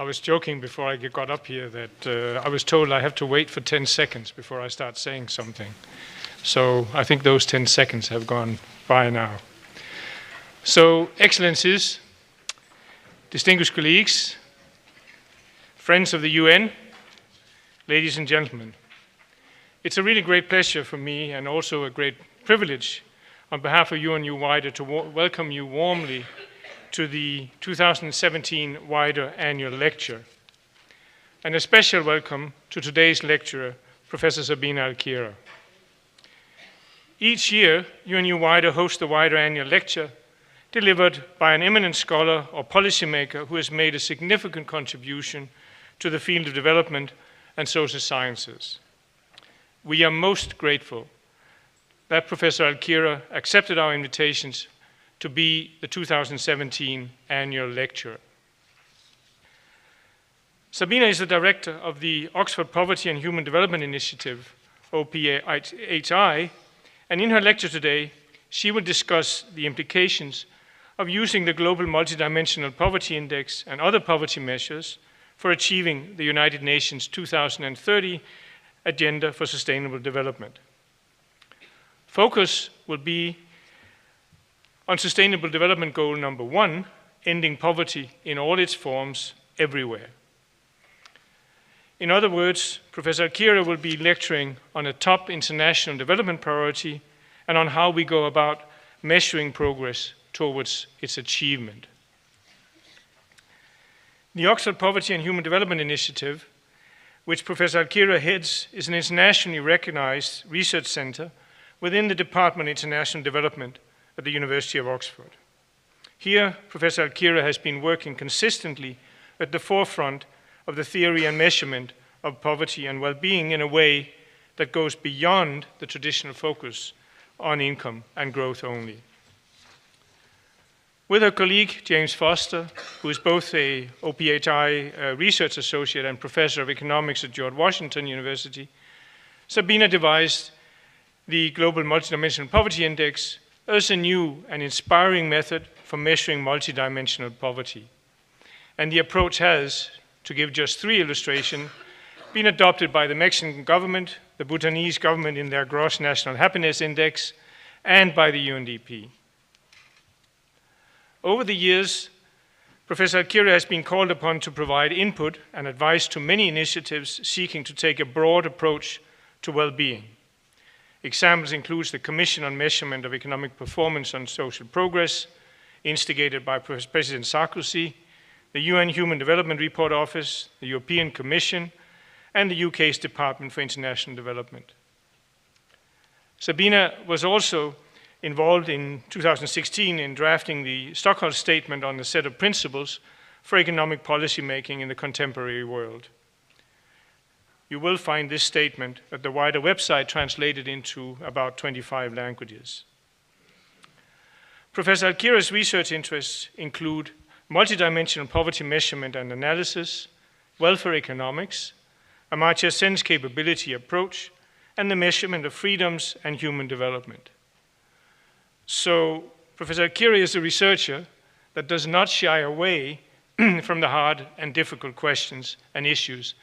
I was joking before I got up here that I was told I have to wait for 10 seconds before I start saying something. So I think those 10 seconds have gone by now. So, Excellencies, distinguished colleagues, friends of the UN, ladies and gentlemen, it's a really great pleasure for me and also a great privilege on behalf of UNU Wider to welcome you warmly to the 2017 Wider Annual Lecture. And a special welcome to today's lecturer, Professor Sabina Alkira. Each year, UNU Wider hosts the Wider Annual Lecture delivered by an eminent scholar or policymaker who has made a significant contribution to the field of development and social sciences. We are most grateful that Professor Alkira accepted our invitations to be the 2017 annual lecturer. Sabina is the director of the Oxford Poverty and Human Development Initiative, OPHI, and in her lecture today, she will discuss the implications of using the Global Multidimensional Poverty Index and other poverty measures for achieving the United Nations 2030 Agenda for Sustainable Development. Focus will be on Sustainable Development Goal number 1, ending poverty in all its forms everywhere. In other words, Professor Alkira will be lecturing on a top international development priority and on how we go about measuring progress towards its achievement. The Oxford Poverty and Human Development Initiative, which Professor Alkira heads, is an internationally recognized research center within the Department of International Development at the University of Oxford. Here, Professor Alkira has been working consistently at the forefront of the theory and measurement of poverty and well-being in a way that goes beyond the traditional focus on income and growth only. With her colleague, James Foster, who is both a OPHI research associate and professor of economics at George Washington University, Sabina devised the Global Multidimensional Poverty Index as a new and inspiring method for measuring multidimensional poverty. And the approach has, to give just 3 illustrations, been adopted by the Mexican government, the Bhutanese government in their Gross National Happiness Index, and by the UNDP. Over the years, Professor Alkira has been called upon to provide input and advice to many initiatives seeking to take a broad approach to well-being. Examples include the Commission on Measurement of Economic Performance and Social Progress, instigated by President Sarkozy, the UN Human Development Report Office, the European Commission, and the UK's Department for International Development. Sabina was also involved in 2016 in drafting the Stockholm Statement on a set of principles for economic policy making in the contemporary world. You will find this statement at the Wider website translated into about 25 languages. Professor Alkira's research interests include multidimensional poverty measurement and analysis, welfare economics, Amartya Sen's capability approach, and the measurement of freedoms and human development. So, Professor Alkira is a researcher that does not shy away from the hard and difficult questions and issues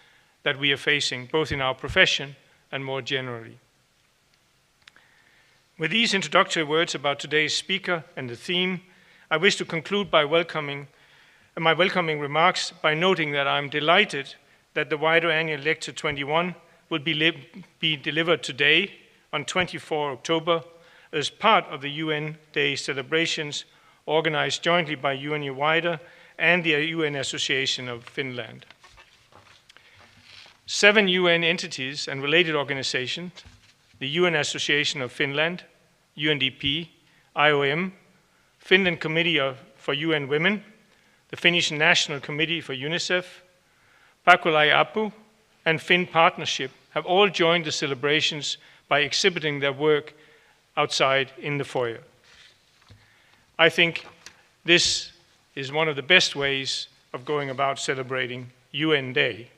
that we are facing, both in our profession and more generally. With these introductory words about today's speaker and the theme, I wish to conclude by my welcoming remarks by noting that I'm delighted that the Wider Annual Lecture 21 will be delivered today on 24 October as part of the UN Day celebrations organized jointly by UNU Wider and the UN Association of Finland. 7 UN entities and related organizations, the UN Association of Finland, UNDP, IOM, Finland Committee for UN Women, the Finnish National Committee for UNICEF, Pakulai Apu, and Finn Partnership have all joined the celebrations by exhibiting their work outside in the foyer. I think this is one of the best ways of going about celebrating UN Day.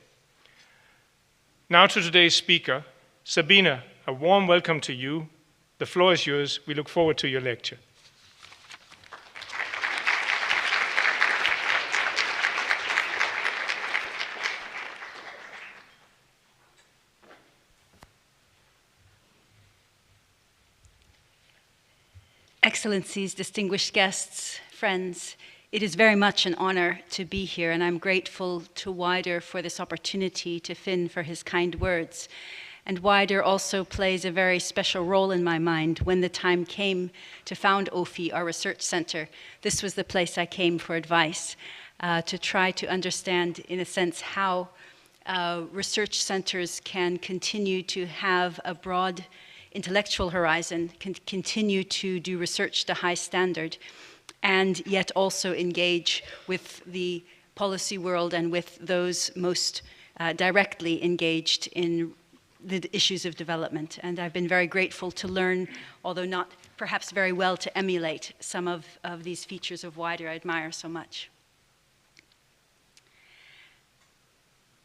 Now to today's speaker, Sabina, a warm welcome to you. The floor is yours. We look forward to your lecture. Excellencies, distinguished guests, friends, it is very much an honor to be here, and I'm grateful to Wider for this opportunity, to Finn for his kind words. And Wider also plays a very special role in my mind. When the time came to found OFI, our research center, this was the place I came for advice, to try to understand, in a sense, how research centers can continue to have a broad intellectual horizon, can continue to do research to high standard, and yet also engage with the policy world and with those most directly engaged in the issues of development. And I've been very grateful to learn, although not perhaps very well to emulate some of these features of Wider I admire so much.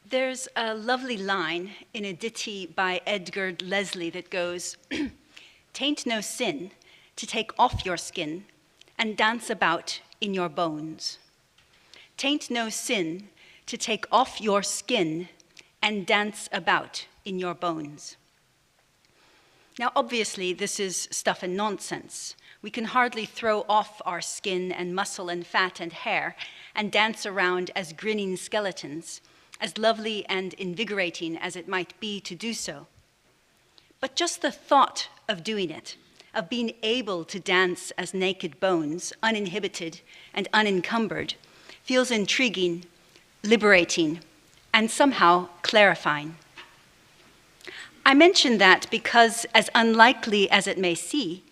There's a lovely line in a ditty by Edgar Leslie that goes, "'Tain't no sin to take off your skin and dance about in your bones. 'Tain't no sin to take off your skin and dance about in your bones." Now, obviously, this is stuff and nonsense. We can hardly throw off our skin and muscle and fat and hair and dance around as grinning skeletons, as lovely and invigorating as it might be to do so. But just the thought of doing it, of being able to dance as naked bones, uninhibited and unencumbered, feels intriguing, liberating, and somehow clarifying. I mention that because, as unlikely as it may seem,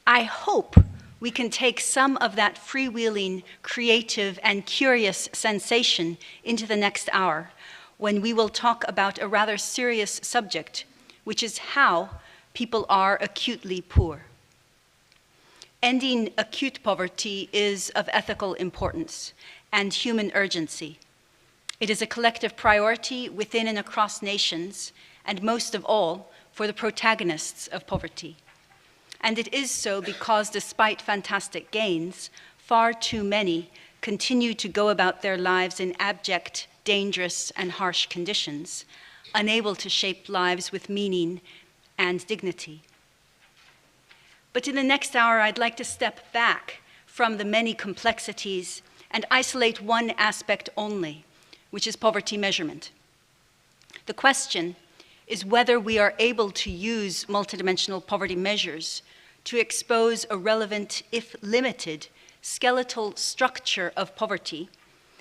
I hope we can take some of that freewheeling, creative, and curious sensation into the next hour, when we will talk about a rather serious subject, which is how people are acutely poor. Ending acute poverty is of ethical importance and human urgency. It is a collective priority within and across nations, and most of all, for the protagonists of poverty. And it is so because, despite fantastic gains, far too many continue to go about their lives in abject, dangerous, and harsh conditions, unable to shape lives with meaning and dignity. But in the next hour, I'd like to step back from the many complexities and isolate one aspect only, which is poverty measurement. The question is whether we are able to use multidimensional poverty measures to expose a relevant, if limited, skeletal structure of poverty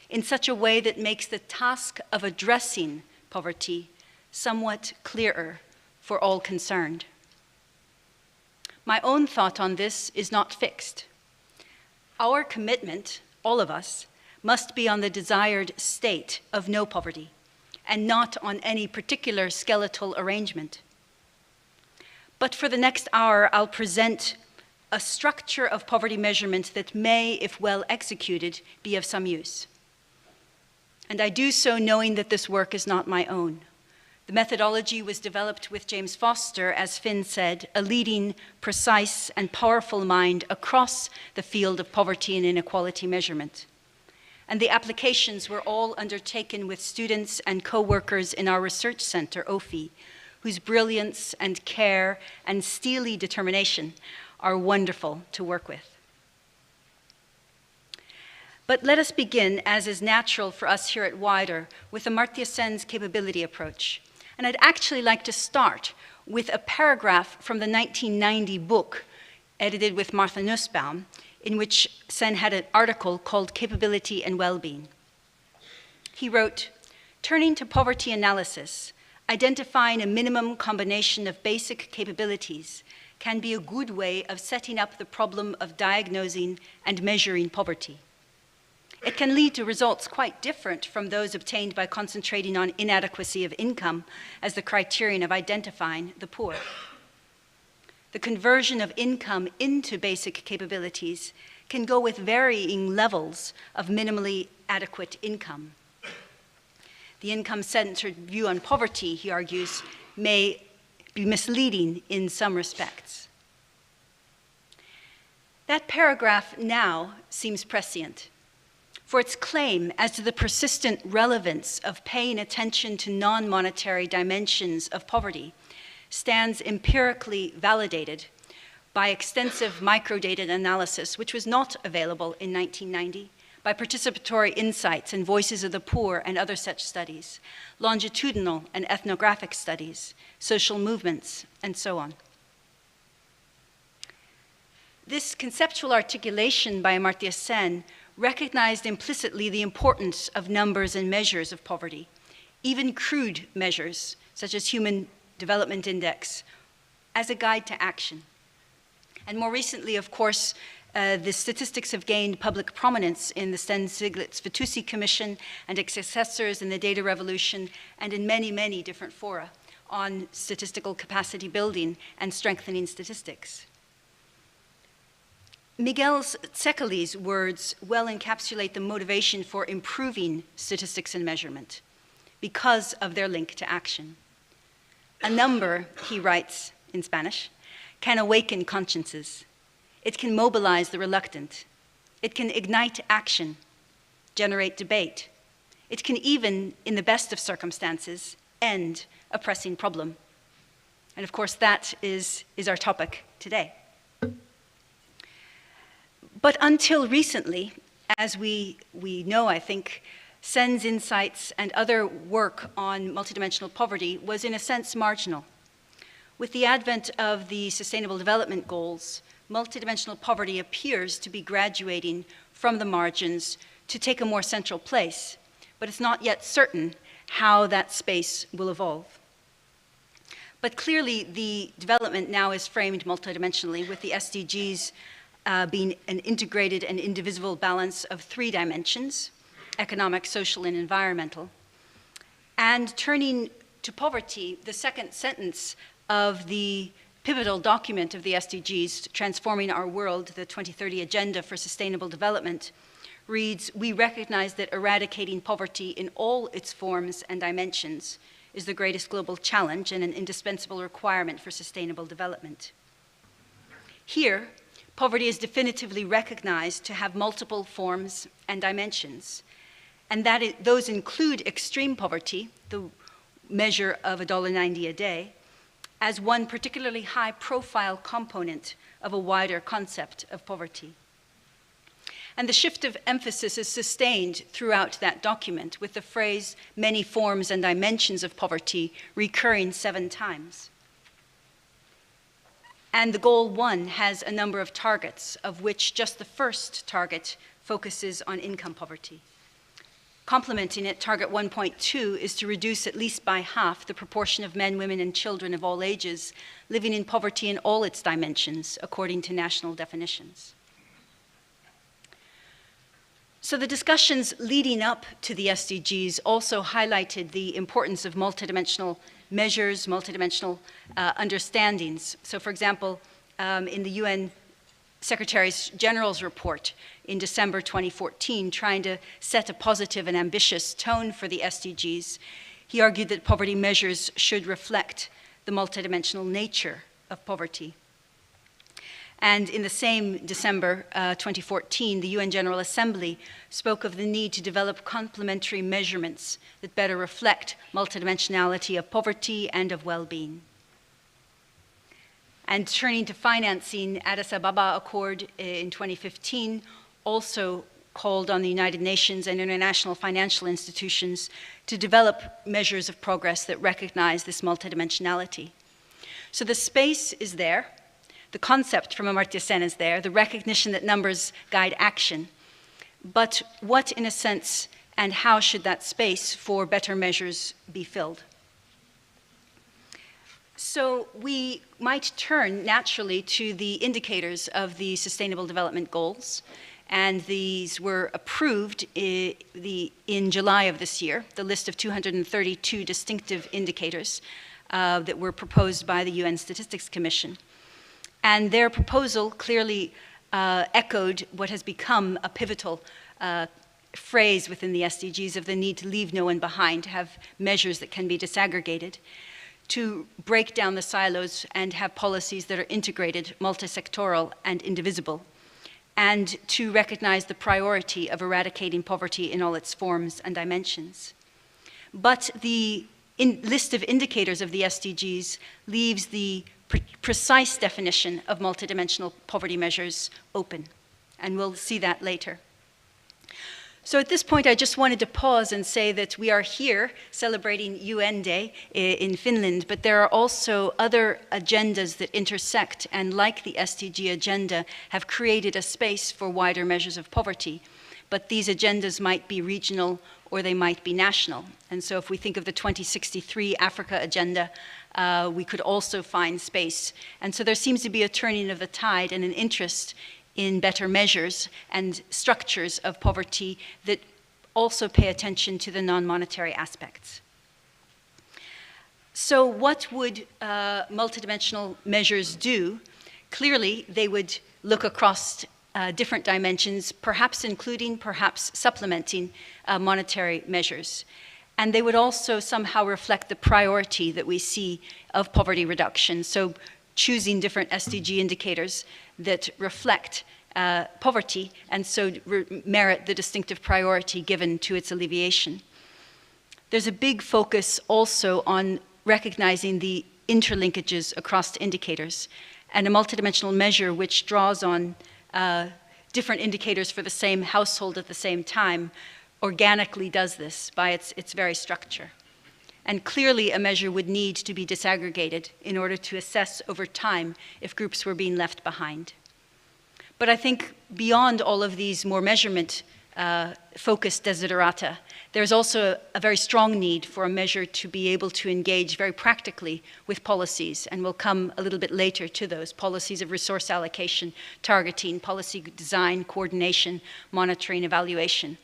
in such a way that makes the task of addressing poverty somewhat clearer for all concerned. My own thought on this is not fixed. Our commitment, all of us, must be on the desired state of no poverty, and not on any particular skeletal arrangement. But for the next hour, I'll present a structure of poverty measurement that may, if well executed, be of some use. And I do so knowing that this work is not my own. The methodology was developed with James Foster, as Finn said, a leading, precise, and powerful mind across the field of poverty and inequality measurement. And the applications were all undertaken with students and co-workers in our research center, OFI, whose brilliance and care and steely determination are wonderful to work with. But let us begin, as is natural for us here at Wider, with Amartya Sen's capability approach. And I'd actually like to start with a paragraph from the 1990 book edited with Martha Nussbaum, in which Sen had an article called Capability and Well-Being. He wrote, "Turning to poverty analysis, identifying a minimum combination of basic capabilities can be a good way of setting up the problem of diagnosing and measuring poverty. It can lead to results quite different from those obtained by concentrating on inadequacy of income as the criterion of identifying the poor. The conversion of income into basic capabilities can go with varying levels of minimally adequate income. The income-centered view on poverty, he argues, may be misleading in some respects." That paragraph now seems prescient, for its claim as to the persistent relevance of paying attention to non-monetary dimensions of poverty stands empirically validated by extensive microdata analysis, which was not available in 1990, by participatory insights and voices of the poor and other such studies, longitudinal and ethnographic studies, social movements, and so on. This conceptual articulation by Amartya Sen recognized implicitly the importance of numbers and measures of poverty, even crude measures such as Human Development Index, as a guide to action. And more recently, of course, the statistics have gained public prominence in the Sen-Stiglitz-Fitoussi Commission and its successors in the Data Revolution and in many, many different fora on statistical capacity building and strengthening statistics. Miguel Tsekeli's words well encapsulate the motivation for improving statistics and measurement because of their link to action. A number, he writes in Spanish, can awaken consciences. It can mobilize the reluctant. It can ignite action, generate debate. It can even, in the best of circumstances, end a pressing problem. And of course, that is our topic today. But until recently, as we know, I think, Sen's insights and other work on multidimensional poverty was in a sense marginal. With the advent of the Sustainable Development Goals, multidimensional poverty appears to be graduating from the margins to take a more central place, but it's not yet certain how that space will evolve. But clearly, the development now is framed multidimensionally, with the SDGs being an integrated and indivisible balance of 3 dimensions: economic, social, and environmental. And turning to poverty, the second sentence of the pivotal document of the SDGs, Transforming Our World, the 2030 Agenda for Sustainable Development, reads, "We recognize that eradicating poverty in all its forms and dimensions is the greatest global challenge and an indispensable requirement for sustainable development." Here, poverty is definitively recognized to have multiple forms and dimensions, and that those include extreme poverty, the measure of $1.90 a day, as one particularly high-profile component of a wider concept of poverty. And the shift of emphasis is sustained throughout that document, with the phrase "many forms and dimensions of poverty" recurring 7 times. And the Goal 1 has a number of targets, of which just the first target focuses on income poverty. Complementing it, Target 1.2 is to reduce at least by half the proportion of men, women, and children of all ages living in poverty in all its dimensions, according to national definitions. So the discussions leading up to the SDGs also highlighted the importance of multidimensional measures, multidimensional understandings. So for example, in the UN Secretary General's report in December 2014, trying to set a positive and ambitious tone for the SDGs, he argued that poverty measures should reflect the multidimensional nature of poverty. And in the same December 2014, the UN General Assembly spoke of the need to develop complementary measurements that better reflect multidimensionality of poverty and of well-being. And turning to financing, Addis Ababa Accord in 2015 also called on the United Nations and international financial institutions to develop measures of progress that recognize this multidimensionality. So the space is there, the concept from Amartya Sen is there, the recognition that numbers guide action, but what, in a sense, and how should that space for better measures be filled? So we might turn naturally to the indicators of the Sustainable Development Goals, and these were approved in July of this year, the list of 232 distinctive indicators that were proposed by the UN Statistics Commission. And their proposal clearly echoed what has become a pivotal phrase within the SDGs of the need to leave no one behind, to have measures that can be disaggregated, to break down the silos and have policies that are integrated, multi-sectoral, and indivisible, and to recognize the priority of eradicating poverty in all its forms and dimensions. But the list of indicators of the SDGs leaves the precise definition of multidimensional poverty measures open. And we'll see that later. So at this point, I just wanted to pause and say that we are here celebrating UN Day in Finland, but there are also other agendas that intersect and, like the SDG agenda, have created a space for wider measures of poverty. But these agendas might be regional or they might be national. And so if we think of the 2063 Africa agenda, we could also find space. And so there seems to be a turning of the tide and an interest in better measures and structures of poverty that also pay attention to the non-monetary aspects. So what would multidimensional measures do? Clearly, they would look across different dimensions, perhaps including, perhaps supplementing monetary measures. And they would also somehow reflect the priority that we see of poverty reduction. So choosing different SDG indicators that reflect poverty and so merit the distinctive priority given to its alleviation. There's a big focus also on recognizing the interlinkages across indicators, and a multidimensional measure which draws on different indicators for the same household at the same time organically does this by its very structure. And clearly a measure would need to be disaggregated in order to assess over time if groups were being left behind. But I think beyond all of these more measurement focused desiderata, there's also a very strong need for a measure to be able to engage very practically with policies, and we'll come a little bit later to those policies of resource allocation, targeting, policy design, coordination, monitoring, evaluation.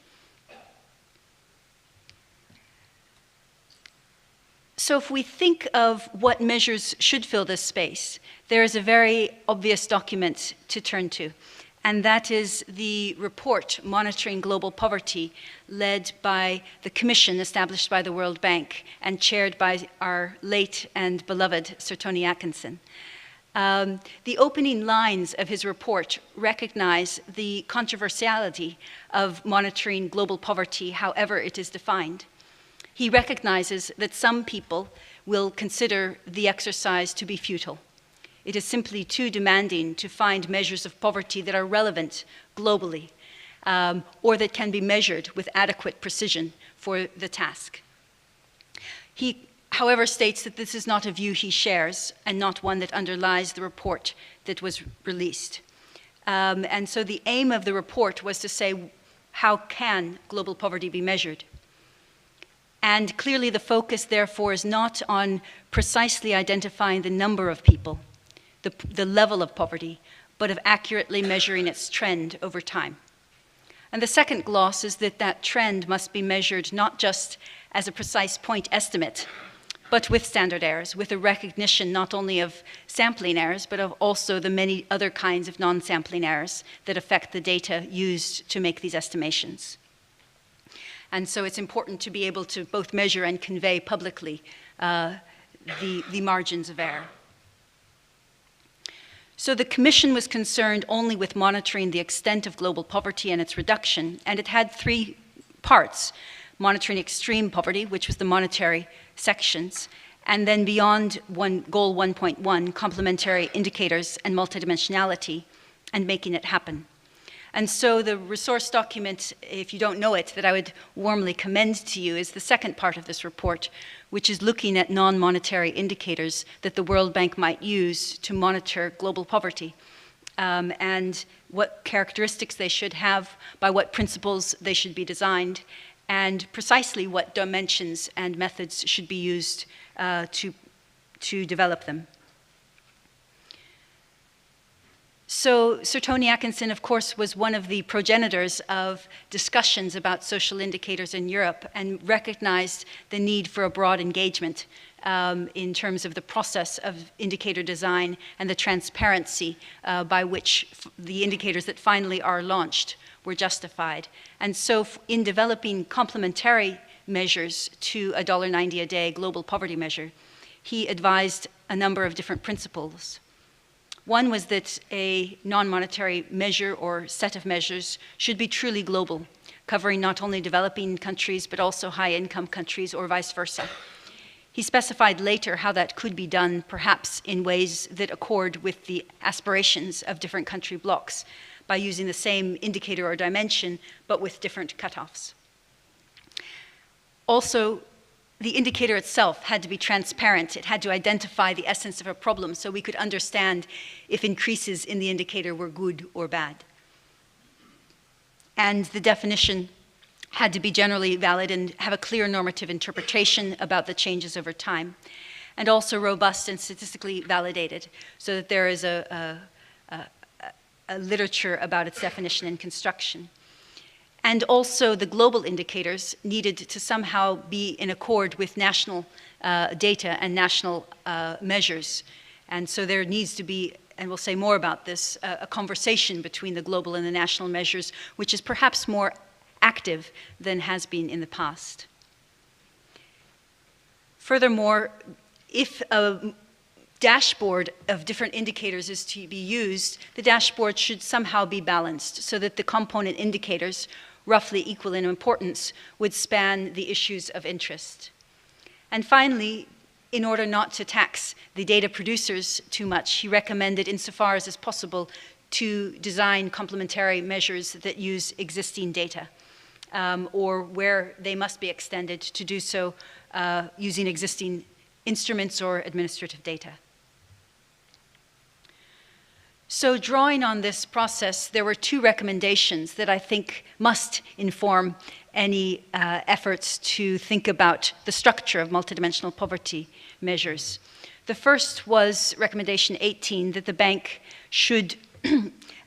So if we think of what measures should fill this space, there is a very obvious document to turn to, and that is the report Monitoring Global Poverty, led by the Commission established by the World Bank and chaired by our late and beloved Sir Tony Atkinson. The opening lines of his report recognize the controversiality of monitoring global poverty, however it is defined. He recognizes that some people will consider the exercise to be futile. It is simply too demanding to find measures of poverty that are relevant globally, or that can be measured with adequate precision for the task. He, however, states that this is not a view he shares and not one that underlies the report that was released. And so the aim of the report was to say, how can global poverty be measured? And clearly the focus, therefore, is not on precisely identifying the number of people, the level of poverty, but of accurately measuring its trend over time. And the second gloss is that that trend must be measured not just as a precise point estimate, but with standard errors, with a recognition not only of sampling errors, but of also the many other kinds of non-sampling errors that affect the data used to make these estimations. And so it's important to be able to both measure and convey publicly the margins of error. So the Commission was concerned only with monitoring the extent of global poverty and its reduction, and it had three parts: monitoring extreme poverty, which was the monetary sections, and then beyond goal 1.1, complementary indicators and multidimensionality, and making it happen. And so the resource document, if you don't know it, that I would warmly commend to you is the second part of this report, which is looking at non-monetary indicators that the World Bank might use to monitor global poverty, and what characteristics they should have, by what principles they should be designed, and precisely what dimensions and methods should be used to develop them. So Sir Tony Atkinson, of course, was one of the progenitors of discussions about social indicators in Europe and recognized the need for a broad engagement in terms of the process of indicator design and the transparency by which the indicators that finally are launched were justified. And so in developing complementary measures to a $1.90 a day global poverty measure, he advised a number of different principles. One was that a non-monetary measure or set of measures should be truly global, covering not only developing countries, but also high-income countries or vice versa. He specified later how that could be done, perhaps in ways that accord with the aspirations of different country blocs, by using the same indicator or dimension, but with different cutoffs. Also, the indicator itself had to be transparent. It had to identify the essence of a problem so we could understand if increases in the indicator were good or bad. And the definition had to be generally valid and have a clear normative interpretation about the changes over time, and also robust and statistically validated, so that there is a literature about its definition and construction. And also the global indicators needed to somehow be in accord with national data and national measures. And so there needs to be, and we'll say more about this, a conversation between the global and the national measures, which is perhaps more active than has been in the past. Furthermore, if a dashboard of different indicators is to be used, the dashboard should somehow be balanced so that the component indicators, roughly equal in importance, would span the issues of interest. And finally, in order not to tax the data producers too much, he recommended, insofar as is possible, to design complementary measures that use existing data, or where they must be extended, to do so using existing instruments or administrative data. So drawing on this process, there were two recommendations that I think must inform any efforts to think about the structure of multidimensional poverty measures. The first was recommendation 18, that the bank should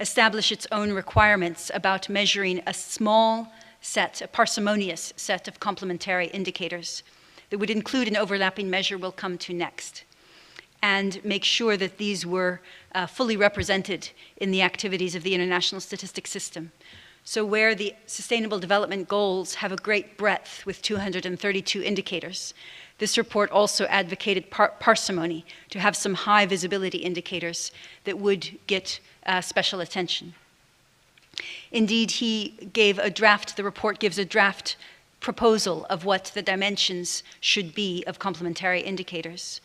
establish its own requirements about measuring a small set, a parsimonious set of complementary indicators that would include an overlapping measure we'll come to next, and make sure that these were fully represented in the activities of the international statistics system. So where the Sustainable Development Goals have a great breadth with 232 indicators, this report also advocated parsimony, to have some high visibility indicators that would get special attention. Indeed, the report gives a draft proposal of what the dimensions should be of complementary indicators: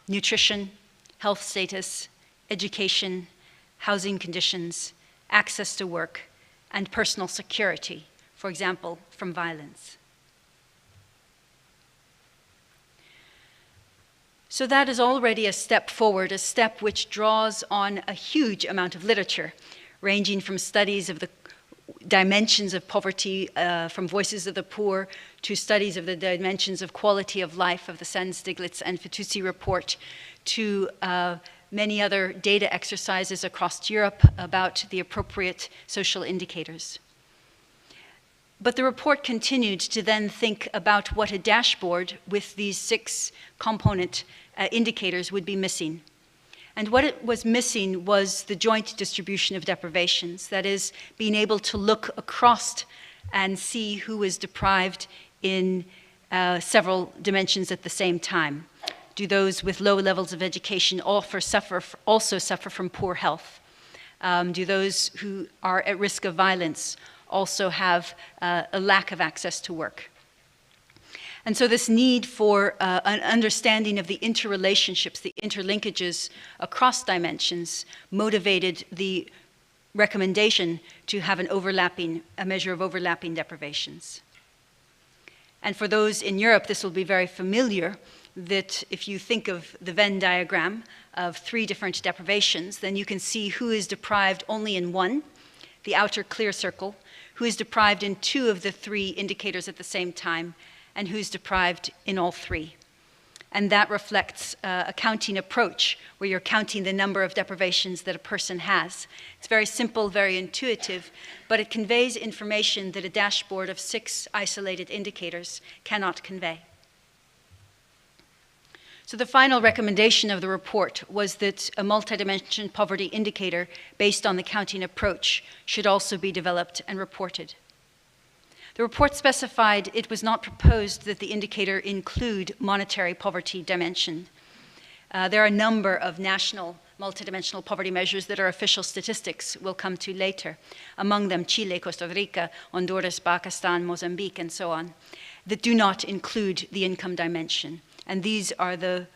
nutrition, health status, education, housing conditions, access to work, and personal security, for example, from violence. So that is already a step forward, a step which draws on a huge amount of literature, ranging from studies of the dimensions of poverty from Voices of the Poor to studies of the dimensions of quality of life of the Sand-Stiglitz and Fitoussi report, to many other data exercises across Europe about the appropriate social indicators. But the report continued to then think about what a dashboard with these 6 component indicators would be missing. And what it was missing was the joint distribution of deprivations, that is, being able to look across and see who is deprived in several dimensions at the same time. Do those with low levels of education also suffer from poor health? Do those who are at risk of violence also have a lack of access to work? And so this need for an understanding of the interrelationships, the interlinkages across dimensions, motivated the recommendation to have a measure of overlapping deprivations. And for those in Europe, this will be very familiar, that if you think of the Venn diagram of 3 different deprivations, then you can see who is deprived only in one, the outer clear circle, who is deprived in 2 of the 3 indicators at the same time, and who's deprived in all 3. And that reflects a counting approach, where you're counting the number of deprivations that a person has. It's very simple, very intuitive, but it conveys information that a dashboard of 6 isolated indicators cannot convey. So the final recommendation of the report was that a multidimensional poverty indicator based on the counting approach should also be developed and reported. The report specified it was not proposed that the indicator include monetary poverty dimension. There are a number of national multidimensional poverty measures that are official statistics we'll come to later, among them Chile, Costa Rica, Honduras, Pakistan, Mozambique, and so on, that do not include the income dimension. And these are the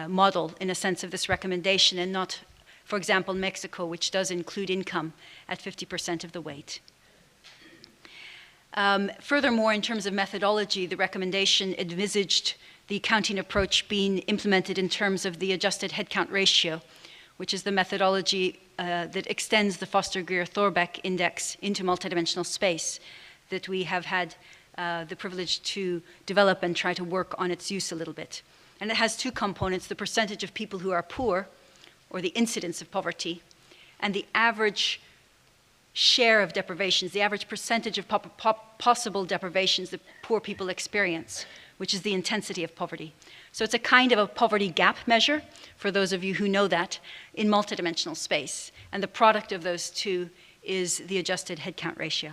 model, in a sense, of this recommendation, and not, for example, Mexico, which does include income at 50% of the weight. Furthermore, in terms of methodology, the recommendation envisaged the accounting approach being implemented in terms of the adjusted headcount ratio, which is the methodology that extends the Foster-Greer-Thorbecke index into multidimensional space that we have had the privilege to develop and try to work on its use a little bit. And it has two components: the percentage of people who are poor, or the incidence of poverty, and the average share of deprivations, the average percentage of possible deprivations that poor people experience, which is the intensity of poverty. So it's a kind of a poverty gap measure, for those of you who know that, in multidimensional space. And the product of those two is the adjusted headcount ratio.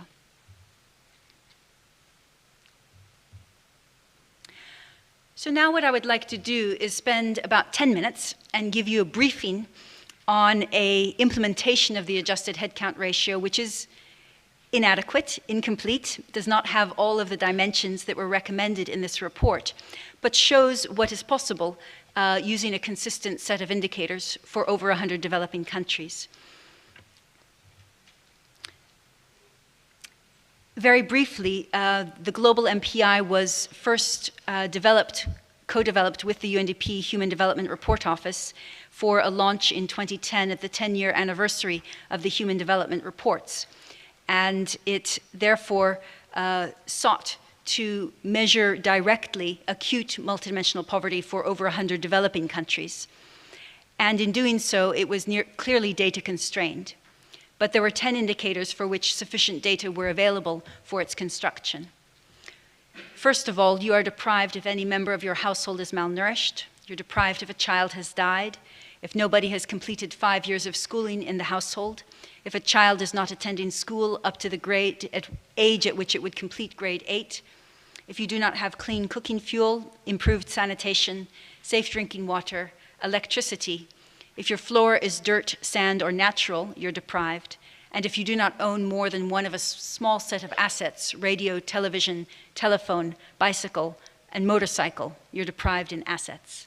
So now what I would like to do is spend about 10 minutes and give you a briefing on an implementation of the adjusted headcount ratio, which is inadequate, incomplete, does not have all of the dimensions that were recommended in this report, but shows what is possible using a consistent set of indicators for over 100 developing countries. Very briefly, the global MPI was first co-developed with the UNDP Human Development Report Office for a launch in 2010 at the 10-year anniversary of the Human Development Reports. And it therefore sought to measure directly acute multidimensional poverty for over 100 developing countries. And in doing so, it was clearly data constrained. But there were 10 indicators for which sufficient data were available for its construction. First of all, you are deprived if any member of your household is malnourished. You're deprived if a child has died, if nobody has completed 5 years of schooling in the household, if a child is not attending school up to the age at which it would complete grade 8, if you do not have clean cooking fuel, improved sanitation, safe drinking water, electricity, if your floor is dirt, sand, or natural, you're deprived. And if you do not own more than one of a small set of assets, radio, television, telephone, bicycle, and motorcycle, you're deprived in assets.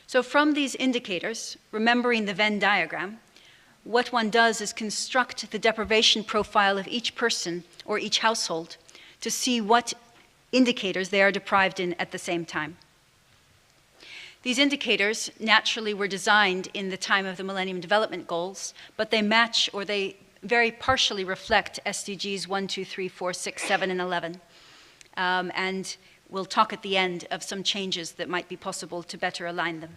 So from these indicators, remembering the Venn diagram, what one does is construct the deprivation profile of each person or each household to see what indicators they are deprived in at the same time. These indicators naturally were designed in the time of the Millennium Development Goals, but they match, or they very partially reflect, SDGs 1, 2, 3, 4, 6, 7, and 11. And we'll talk at the end of some changes that might be possible to better align them.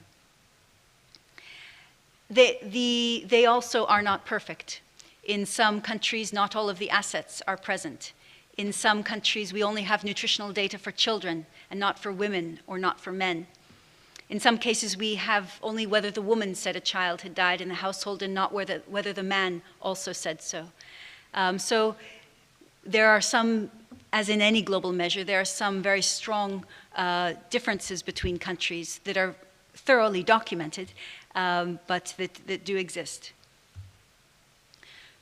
They also are not perfect. In some countries, not all of the assets are present. In some countries, we only have nutritional data for children and not for women or not for men. In some cases, we have only whether the woman said a child had died in the household and not whether the man also said so. So there are some, as in any global measure, there are some very strong differences between countries that are thoroughly documented, but that do exist.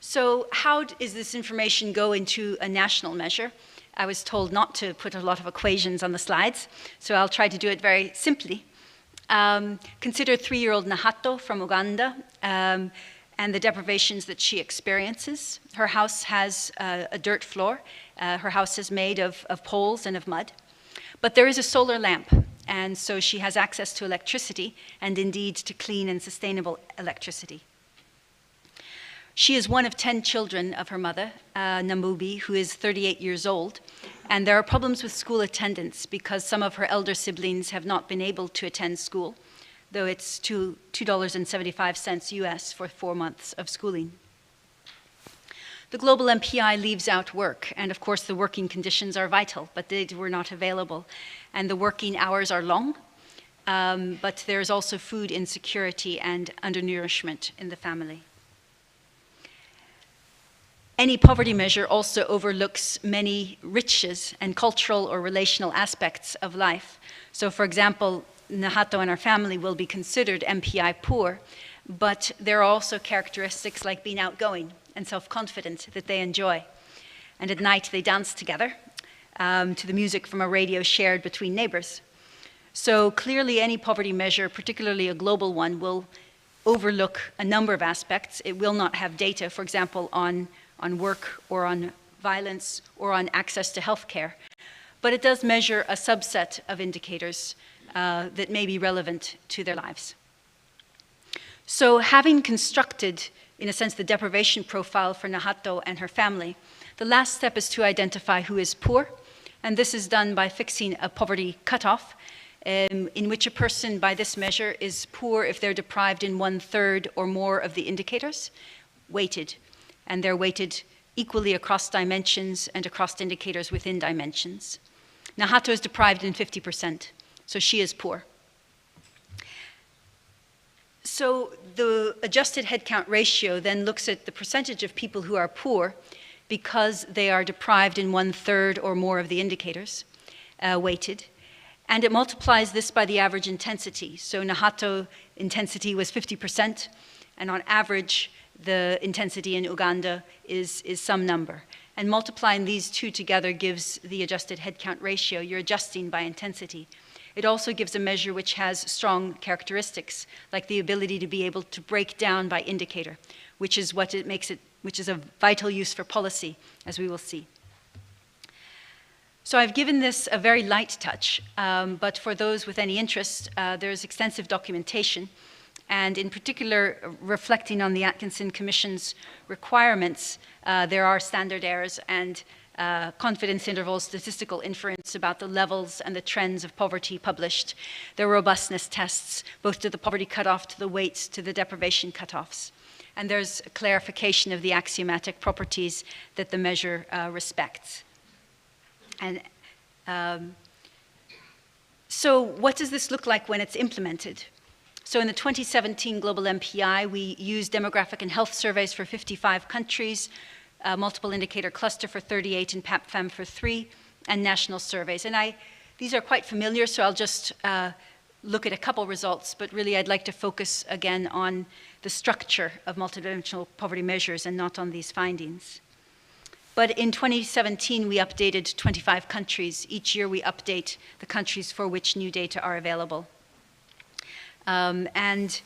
So how is this information go into a national measure? I was told not to put a lot of equations on the slides, so I'll try to do it very simply. Consider 3-year-old Nahato from Uganda and the deprivations that she experiences. Her house has a dirt floor. Her house is made of poles and of mud. But there is a solar lamp, and so she has access to electricity and indeed to clean and sustainable electricity. She is one of 10 children of her mother, Nambubi, who is 38 years old. And there are problems with school attendance because some of her elder siblings have not been able to attend school, though it's $2.75 US for 4 months of schooling. The global MPI leaves out work, and of course the working conditions are vital, but they were not available. And the working hours are long, but there's also food insecurity and undernourishment in the family. Any poverty measure also overlooks many riches and cultural or relational aspects of life. So for example, Nahato and her family will be considered MPI poor, but there are also characteristics like being outgoing and self-confident that they enjoy. And at night they dance together to the music from a radio shared between neighbors. So clearly any poverty measure, particularly a global one, will overlook a number of aspects. It will not have data, for example, on work or on violence or on access to healthcare. But it does measure a subset of indicators that may be relevant to their lives. So having constructed, in a sense, the deprivation profile for Nahato and her family, the last step is to identify who is poor. And this is done by fixing a poverty cutoff, in which a person, by this measure, is poor if they're deprived in 1/3 or more of the indicators, weighted. And they're weighted equally across dimensions and across indicators within dimensions. Nahato is deprived in 50%, so she is poor. So the adjusted headcount ratio then looks at the percentage of people who are poor because they are deprived in 1/3 or more of the indicators, weighted. And it multiplies this by the average intensity. So Nahato intensity was 50%, and on average, the intensity in Uganda is some number. And multiplying these two together gives the adjusted headcount ratio. You're adjusting by intensity. It also gives a measure which has strong characteristics, like the ability to be able to break down by indicator, which is what it makes it, which is a vital use for policy, as we will see. So I've given this a very light touch, but for those with any interest, there's extensive documentation, and in particular, reflecting on the Atkinson Commission's requirements, there are standard errors and confidence intervals, statistical inference about the levels and the trends of poverty published. There are robustness tests, both to the poverty cutoff, to the weights, to the deprivation cutoffs. And there's a clarification of the axiomatic properties that the measure respects. And so what does this look like when it's implemented? So in the 2017 Global MPI, we used demographic and health surveys for 55 countries, multiple indicator cluster for 38 and PAPFAM for 3, and national surveys. And these are quite familiar, so I'll just look at a couple results, but really I'd like to focus again on the structure of multidimensional poverty measures and not on these findings. But in 2017, we updated 25 countries. Each year we update the countries for which new data are available. And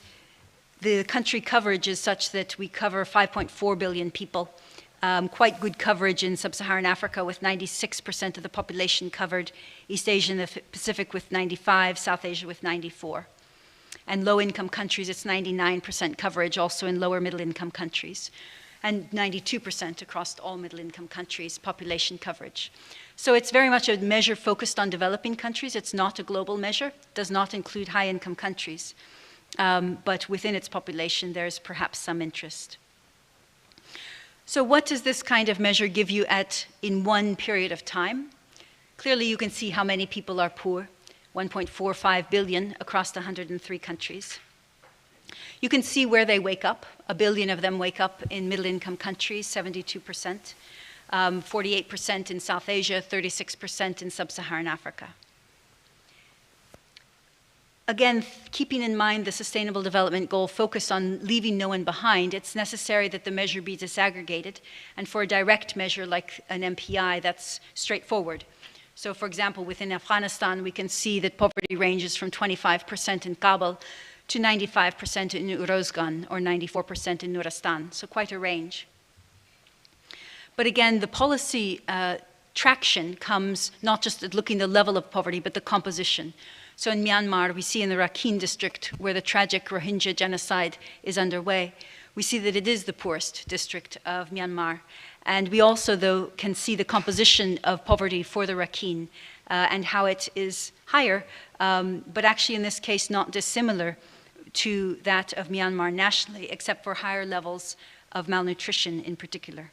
the country coverage is such that we cover 5.4 billion people. Quite good coverage in sub-Saharan Africa with 96% of the population covered, East Asia and the Pacific with 95, South Asia with 94. And low-income countries, it's 99% coverage, also in lower middle-income countries, and 92% across all middle-income countries, population coverage. So it's very much a measure focused on developing countries. It's not a global measure. It does not include high-income countries. But within its population, there's perhaps some interest. So what does this kind of measure give you in one period of time? Clearly, you can see how many people are poor, 1.45 billion across the 103 countries. You can see where they wake up. 1 billion of them wake up in middle-income countries, 72%, 48% in South Asia, 36% in sub-Saharan Africa. Again, keeping in mind the Sustainable Development Goal focus on leaving no one behind, it's necessary that the measure be disaggregated. And for a direct measure like an MPI, that's straightforward. So for example, within Afghanistan, we can see that poverty ranges from 25% in Kabul to 95% in Uruzgan or 94% in Nuristan, so quite a range. But again, the policy traction comes not just at looking at the level of poverty, but the composition. So in Myanmar, we see in the Rakhine district, where the tragic Rohingya genocide is underway, we see that it is the poorest district of Myanmar. And we also, though, can see the composition of poverty for the Rakhine and how it is higher, but actually in this case not dissimilar to that of Myanmar nationally, except for higher levels of malnutrition in particular.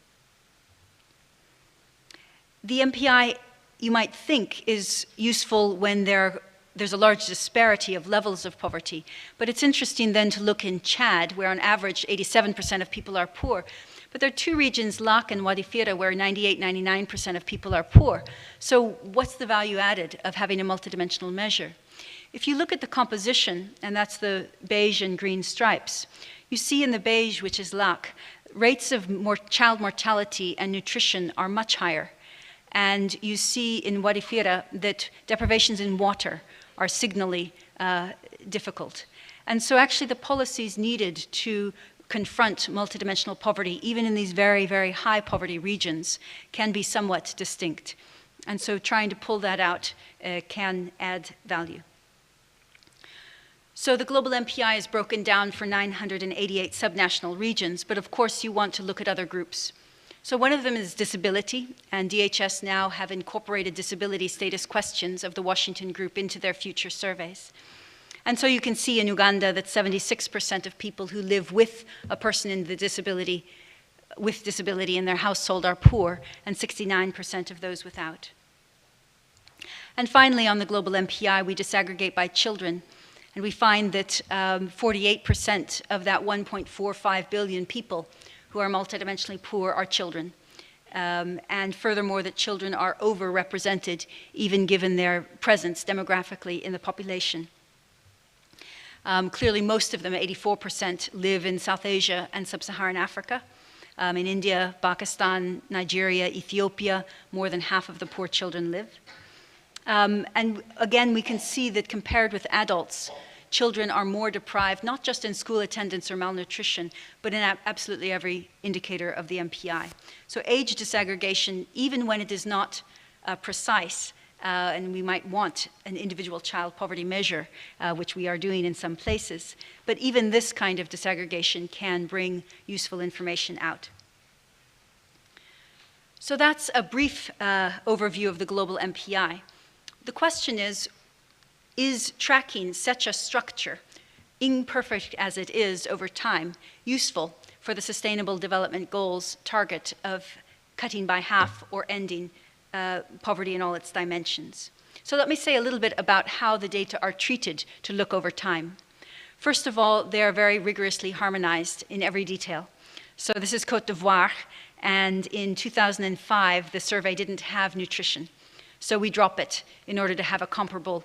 The MPI, you might think, is useful when there's a large disparity of levels of poverty. But it's interesting then to look in Chad, where on average 87% of people are poor. But there are two regions, Lak and Wadi Fira, where 98, 99% of people are poor. So what's the value added of having a multidimensional measure? If you look at the composition, and that's the beige and green stripes, you see in the beige, which is Lak, rates of child mortality and nutrition are much higher. And you see in Wadi Fira that deprivations in water are signally difficult. And so actually the policies needed to confront multidimensional poverty, even in these very, very high poverty regions, can be somewhat distinct. And so trying to pull that out can add value. So the global MPI is broken down for 988 subnational regions, but of course you want to look at other groups. So one of them is disability, and DHS now have incorporated disability status questions of the Washington group into their future surveys. And so you can see in Uganda that 76% of people who live with a person with disability in their household are poor, and 69% of those without. And finally, on the global MPI, we disaggregate by children. And we find that 48% of that 1.45 billion people who are multidimensionally poor are children. And furthermore, that children are overrepresented, even given their presence demographically in the population. Clearly, most of them, 84%, live in South Asia and Sub-Saharan Africa. In India, Pakistan, Nigeria, Ethiopia, more than half of the poor children live. And again, we can see that compared with adults, children are more deprived, not just in school attendance or malnutrition, but in absolutely every indicator of the MPI. So age disaggregation, even when it is not precise, and we might want an individual child poverty measure, which we are doing in some places, but even this kind of disaggregation can bring useful information out. So that's a brief overview of the global MPI. The question is tracking such a structure, imperfect as it is over time, useful for the Sustainable Development Goals target of cutting by half or ending poverty in all its dimensions? So let me say a little bit about how the data are treated to look over time. First of all, they are very rigorously harmonized in every detail. So this is Côte d'Ivoire, and in 2005, the survey didn't have nutrition. So we drop it in order to have a comparable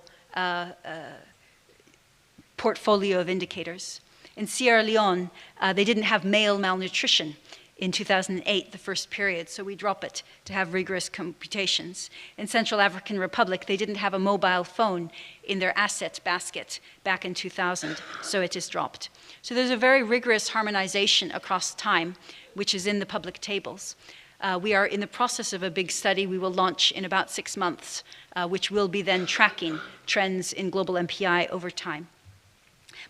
portfolio of indicators. In Sierra Leone, they didn't have male malnutrition in 2008, the first period, so we drop it to have rigorous computations. In Central African Republic, they didn't have a mobile phone in their asset basket back in 2000, so it is dropped. So there's a very rigorous harmonization across time, which is in the public tables. We are in the process of a big study we will launch in about 6 months, which will be then tracking trends in global MPI over time.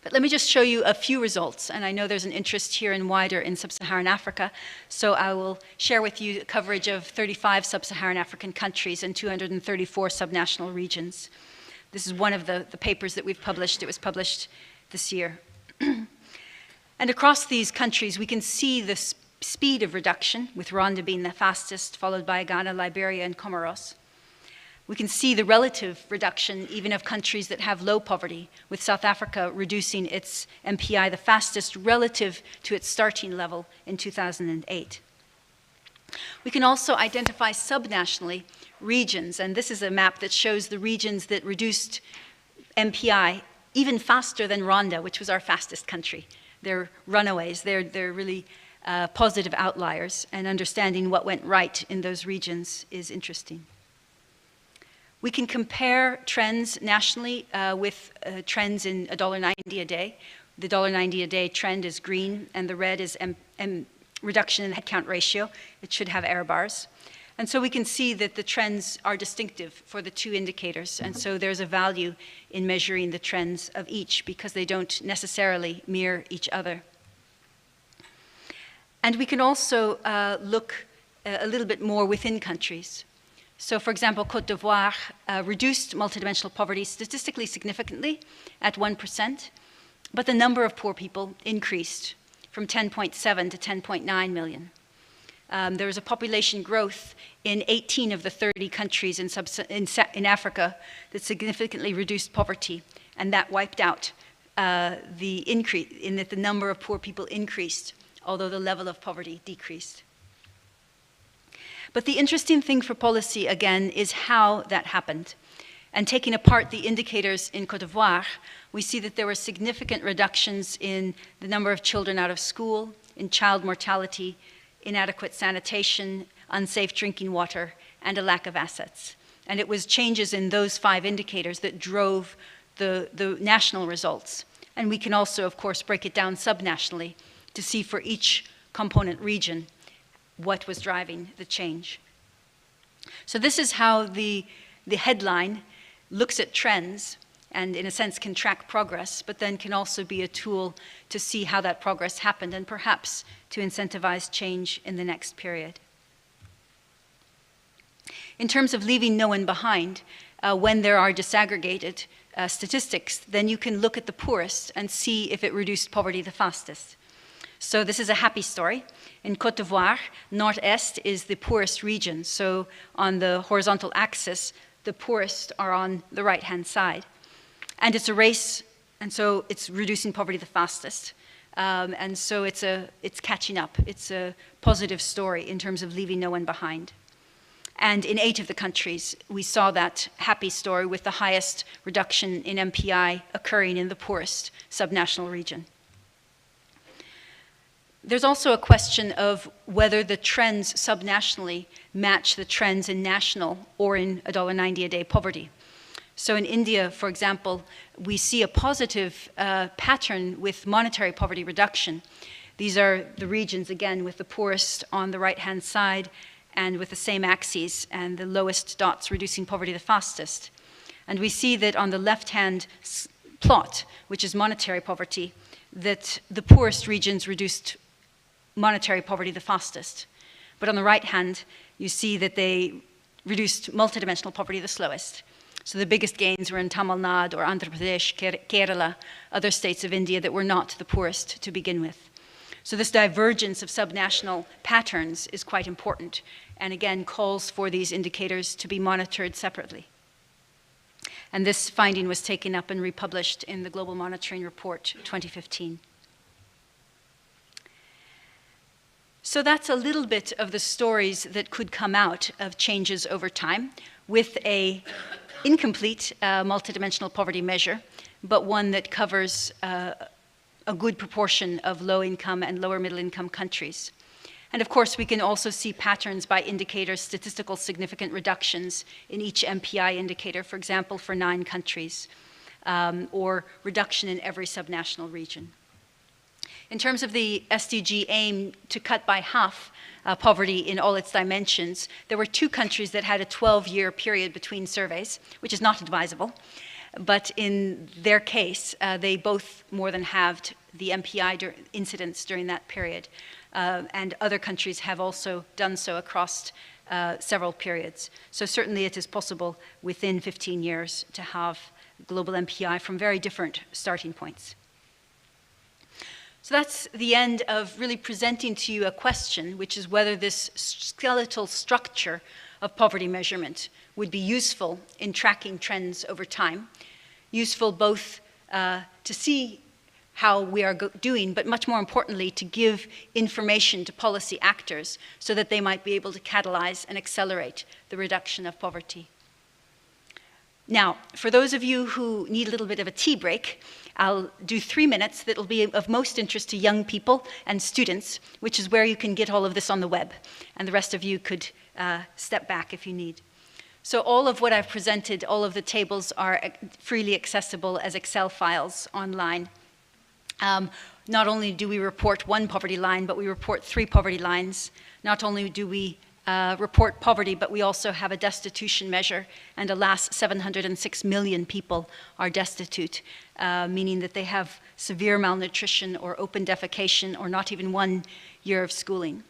But let me just show you a few results, and I know there's an interest here and wider in Sub-Saharan Africa, so I will share with you coverage of 35 Sub-Saharan African countries and 234 subnational regions. This is one of the papers that we've published. It was published this year. And across these countries, we can see the speed of reduction, with Rwanda being the fastest, followed by Ghana, Liberia, and Comoros. We can see the relative reduction even of countries that have low poverty, with South Africa reducing its MPI the fastest relative to its starting level in 2008. We can also identify subnationally regions, and this is a map that shows the regions that reduced MPI even faster than Rwanda, which was our fastest country. They're runaways, they're really positive outliers, and understanding what went right in those regions is interesting. We can compare trends nationally with trends in $1.90 a day. The $1.90 a day trend is green, and the red is reduction in headcount ratio. It should have error bars. And so we can see that the trends are distinctive for the two indicators, and so there's a value in measuring the trends of each because they don't necessarily mirror each other. And we can also look a little bit more within countries. So for example, Côte d'Ivoire reduced multidimensional poverty statistically significantly at 1%, but the number of poor people increased from 10.7 to 10.9 million. There was a population growth in 18 of the 30 countries in Africa that significantly reduced poverty, and that wiped out the increase in that the number of poor people increased, although the level of poverty decreased. But the interesting thing for policy, again, is how that happened. And taking apart the indicators in Côte d'Ivoire, we see that there were significant reductions in the number of children out of school, in child mortality, inadequate sanitation, unsafe drinking water, and a lack of assets. And it was changes in those 5 indicators that drove the national results. And we can also, of course, break it down subnationally to see for each component region what was driving the change. So this is how the headline looks at trends and in a sense can track progress, but then can also be a tool to see how that progress happened and perhaps to incentivize change in the next period. In terms of leaving no one behind, when there are disaggregated statistics, then you can look at the poorest and see if it reduced poverty the fastest. So this is a happy story. In Côte d'Ivoire, North-Est is the poorest region. So on the horizontal axis, the poorest are on the right-hand side. And it's a race, and so it's reducing poverty the fastest. And so it's catching up. It's a positive story in terms of leaving no one behind. And in 8 of the countries, we saw that happy story with the highest reduction in MPI occurring in the poorest subnational region. There's also a question of whether the trends subnationally match the trends in national or in $1.90 a day poverty. So in India, for example, we see a positive pattern with monetary poverty reduction. These are the regions, again, with the poorest on the right-hand side and with the same axes, and the lowest dots reducing poverty the fastest. And we see that on the left-hand plot, which is monetary poverty, that the poorest regions reduced monetary poverty the fastest. But on the right hand, you see that they reduced multidimensional poverty the slowest. So the biggest gains were in Tamil Nadu or Andhra Pradesh, Kerala, other states of India that were not the poorest to begin with. So this divergence of subnational patterns is quite important, and again calls for these indicators to be monitored separately. And this finding was taken up and republished in the Global Monitoring Report 2015. So that's a little bit of the stories that could come out of changes over time with an incomplete multidimensional poverty measure, but one that covers a good proportion of low-income and lower middle-income countries. And of course, we can also see patterns by indicators, statistical significant reductions in each MPI indicator, for example, for 9 countries, or reduction in every subnational region. In terms of the SDG aim to cut by half poverty in all its dimensions, there were 2 countries that had a 12-year period between surveys, which is not advisable. But in their case, they both more than halved the MPI incidence during that period. And other countries have also done so across several periods. So certainly it is possible within 15 years to have global MPI from very different starting points. So that's the end of really presenting to you a question, which is whether this skeletal structure of poverty measurement would be useful in tracking trends over time, useful both to see how we are doing, but much more importantly, to give information to policy actors so that they might be able to catalyze and accelerate the reduction of poverty. Now, for those of you who need a little bit of a tea break, I'll do 3 minutes that will be of most interest to young people and students, which is where you can get all of this on the web. And the rest of you could step back if you need. So all of what I've presented, all of the tables are freely accessible as Excel files online. Not only do we report 1 poverty line, but we report 3 poverty lines. Not only do we report poverty, but we also have a destitution measure, and alas, 706 million people are destitute, meaning that they have severe malnutrition or open defecation or not even 1 year of schooling.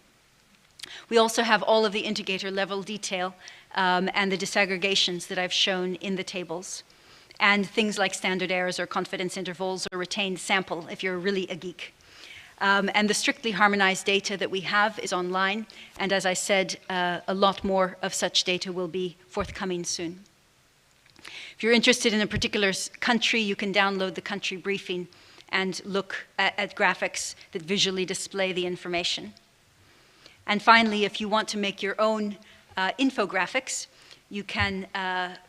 We also have all of the indicator level detail and the disaggregations that I've shown in the tables, and things like standard errors or confidence intervals or retained sample if you're really a geek. And the strictly harmonized data that we have is online, and as I said, a lot more of such data will be forthcoming soon. If you're interested in a particular country, you can download the country briefing and look at graphics that visually display the information. And finally, if you want to make your own infographics, you can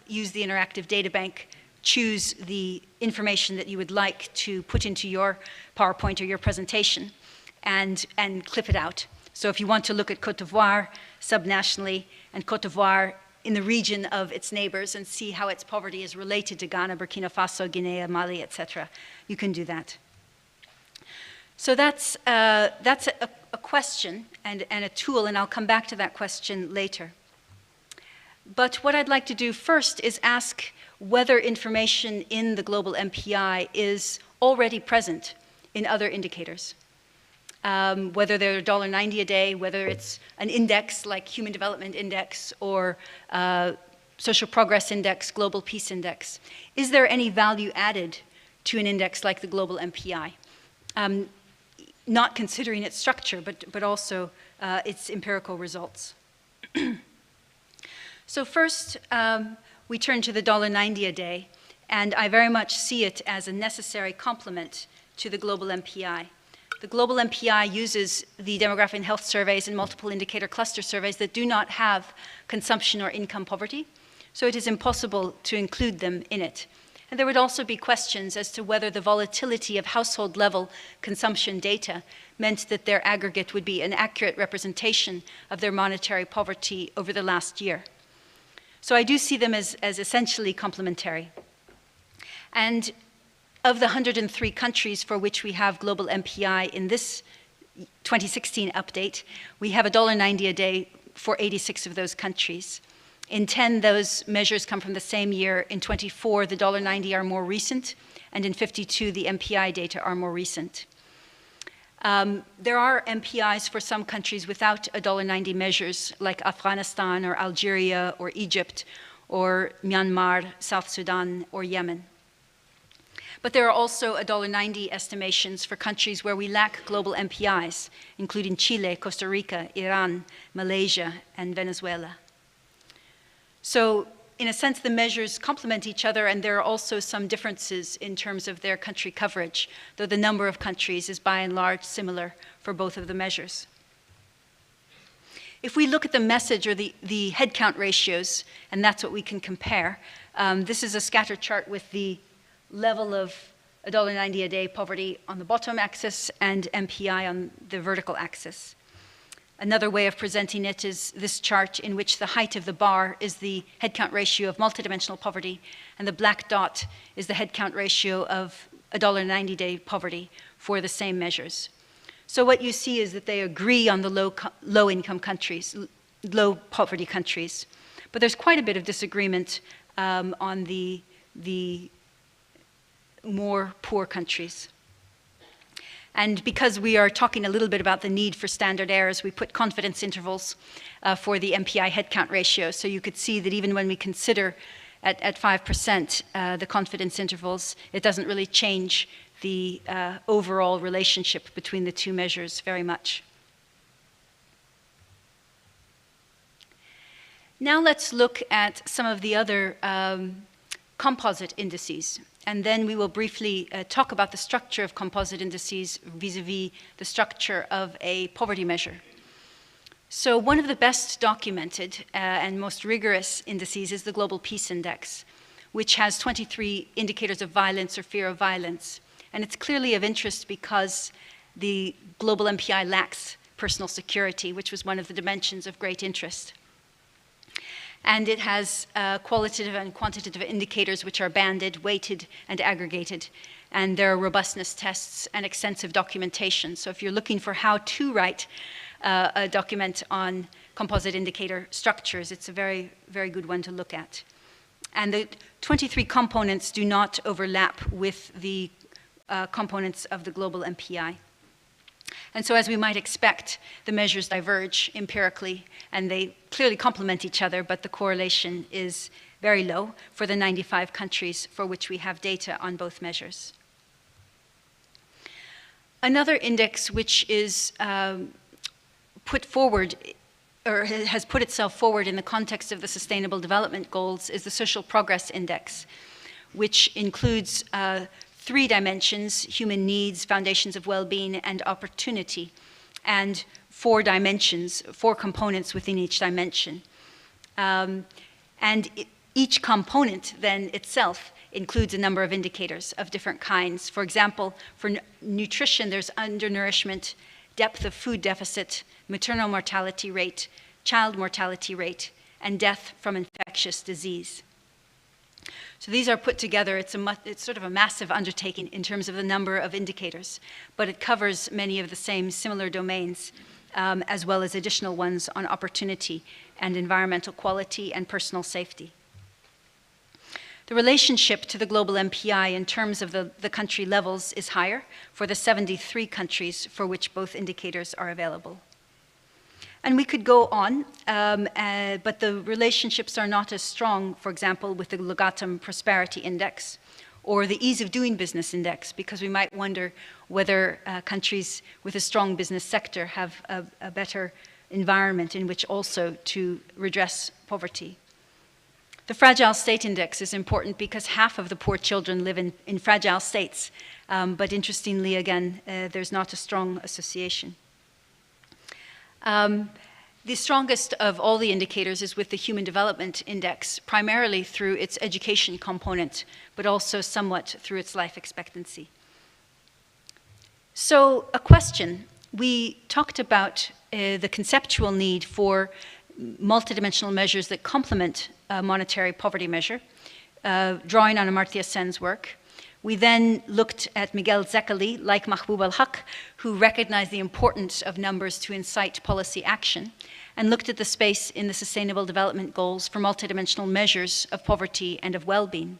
use the Interactive Data Bank, choose the information that you would like to put into your PowerPoint or your presentation, and clip it out. So if you want to look at Côte d'Ivoire subnationally and Côte d'Ivoire in the region of its neighbors and see how its poverty is related to Ghana, Burkina Faso, Guinea, Mali, etc. You can do that. So that's a question and a tool, and I'll come back to that question later. But what I'd like to do first is ask whether information in the global MPI is already present in other indicators. Whether they're $1.90 a day, whether it's an index like Human Development Index or Social Progress Index, Global Peace Index. Is there any value added to an index like the global MPI? Not considering its structure, but also its empirical results. So first, we turn to the $1.90 a day, and I very much see it as a necessary complement to the global MPI. The global MPI uses the demographic and health surveys and multiple indicator cluster surveys that do not have consumption or income poverty, so it is impossible to include them in it. And there would also be questions as to whether the volatility of household level consumption data meant that their aggregate would be an accurate representation of their monetary poverty over the last year. So I do see them as essentially complementary. And of the 103 countries for which we have global MPI in this 2016 update, we have $1.90 a day for 86 of those countries. In 10, those measures come from the same year. In 24, the $1.90 are more recent, and in 52, the MPI data are more recent. There are MPIs for some countries without $1.90 measures, like Afghanistan or Algeria or Egypt or Myanmar, South Sudan or Yemen. But there are also $1.90 estimations for countries where we lack global MPIs, including Chile, Costa Rica, Iran, Malaysia, and Venezuela. So in a sense, the measures complement each other, and there are also some differences in terms of their country coverage, though the number of countries is by and large similar for both of the measures. If we look at the message or the headcount ratios, and that's what we can compare, this is a scatter chart with the level of $1.90 a day poverty on the bottom axis and MPI on the vertical axis. Another way of presenting it is this chart in which the height of the bar is the headcount ratio of multidimensional poverty, and the black dot is the headcount ratio of $1.90 a day poverty for the same measures. So what you see is that they agree on the low-income countries, low poverty countries, but there's quite a bit of disagreement on the more poor countries. And because we are talking a little bit about the need for standard errors, we put confidence intervals for the MPI headcount ratio. So you could see that even when we consider at 5% the confidence intervals, it doesn't really change the overall relationship between the two measures very much. Now let's look at some of the other composite indices. And then we will briefly talk about the structure of composite indices vis-a-vis the structure of a poverty measure. So one of the best documented and most rigorous indices is the Global Peace Index, which has 23 indicators of violence or fear of violence. And it's clearly of interest because the global MPI lacks personal security, which was one of the dimensions of great interest. And it has qualitative and quantitative indicators which are banded, weighted, and aggregated. And there are robustness tests and extensive documentation. So if you're looking for how to write a document on composite indicator structures, it's a very, very good one to look at. And the 23 components do not overlap with the components of the global MPI. And so as we might expect, the measures diverge empirically, and they clearly complement each other, but the correlation is very low for the 95 countries for which we have data on both measures. Another index which is put forward, or has put itself forward in the context of the Sustainable Development Goals, is the Social Progress Index, which includes 3 dimensions: human needs, foundations of well-being, and opportunity, and 4 dimensions, 4 components within each dimension. And each component then itself includes a number of indicators of different kinds. For example, for nutrition, there's undernourishment, depth of food deficit, maternal mortality rate, child mortality rate, and death from infectious disease. So these are put together. It's sort of a massive undertaking in terms of the number of indicators, but it covers many of the same similar domains, as well as additional ones on opportunity and environmental quality and personal safety. The relationship to the global MPI in terms of the country levels is higher for the 73 countries for which both indicators are available. And we could go on, but the relationships are not as strong, for example, with the Legatum Prosperity Index or the Ease of Doing Business Index, because we might wonder whether countries with a strong business sector have a better environment in which also to redress poverty. The Fragile State Index is important because half of the poor children live in fragile states, but interestingly, again, there's not a strong association. The strongest of all the indicators is with the Human Development Index, primarily through its education component, but also somewhat through its life expectancy. So, a question. We talked about the conceptual need for multidimensional measures that complement a monetary poverty measure, drawing on Amartya Sen's work. We then looked at Miguel Zekeli, like Mahbub al-Haq, who recognized the importance of numbers to incite policy action, and looked at the space in the Sustainable Development Goals for multidimensional measures of poverty and of well-being.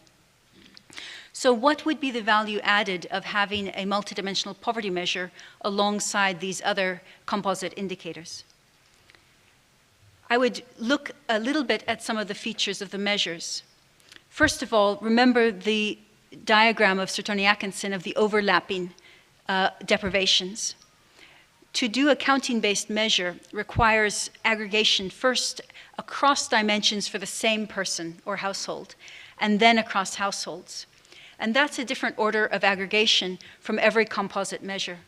So what would be the value added of having a multidimensional poverty measure alongside these other composite indicators? I would look a little bit at some of the features of the measures. First of all, remember the diagram of Suetoniakinson of the overlapping deprivations. To do a counting-based measure requires aggregation first across dimensions for the same person or household, and then across households. And that's a different order of aggregation from every composite measure.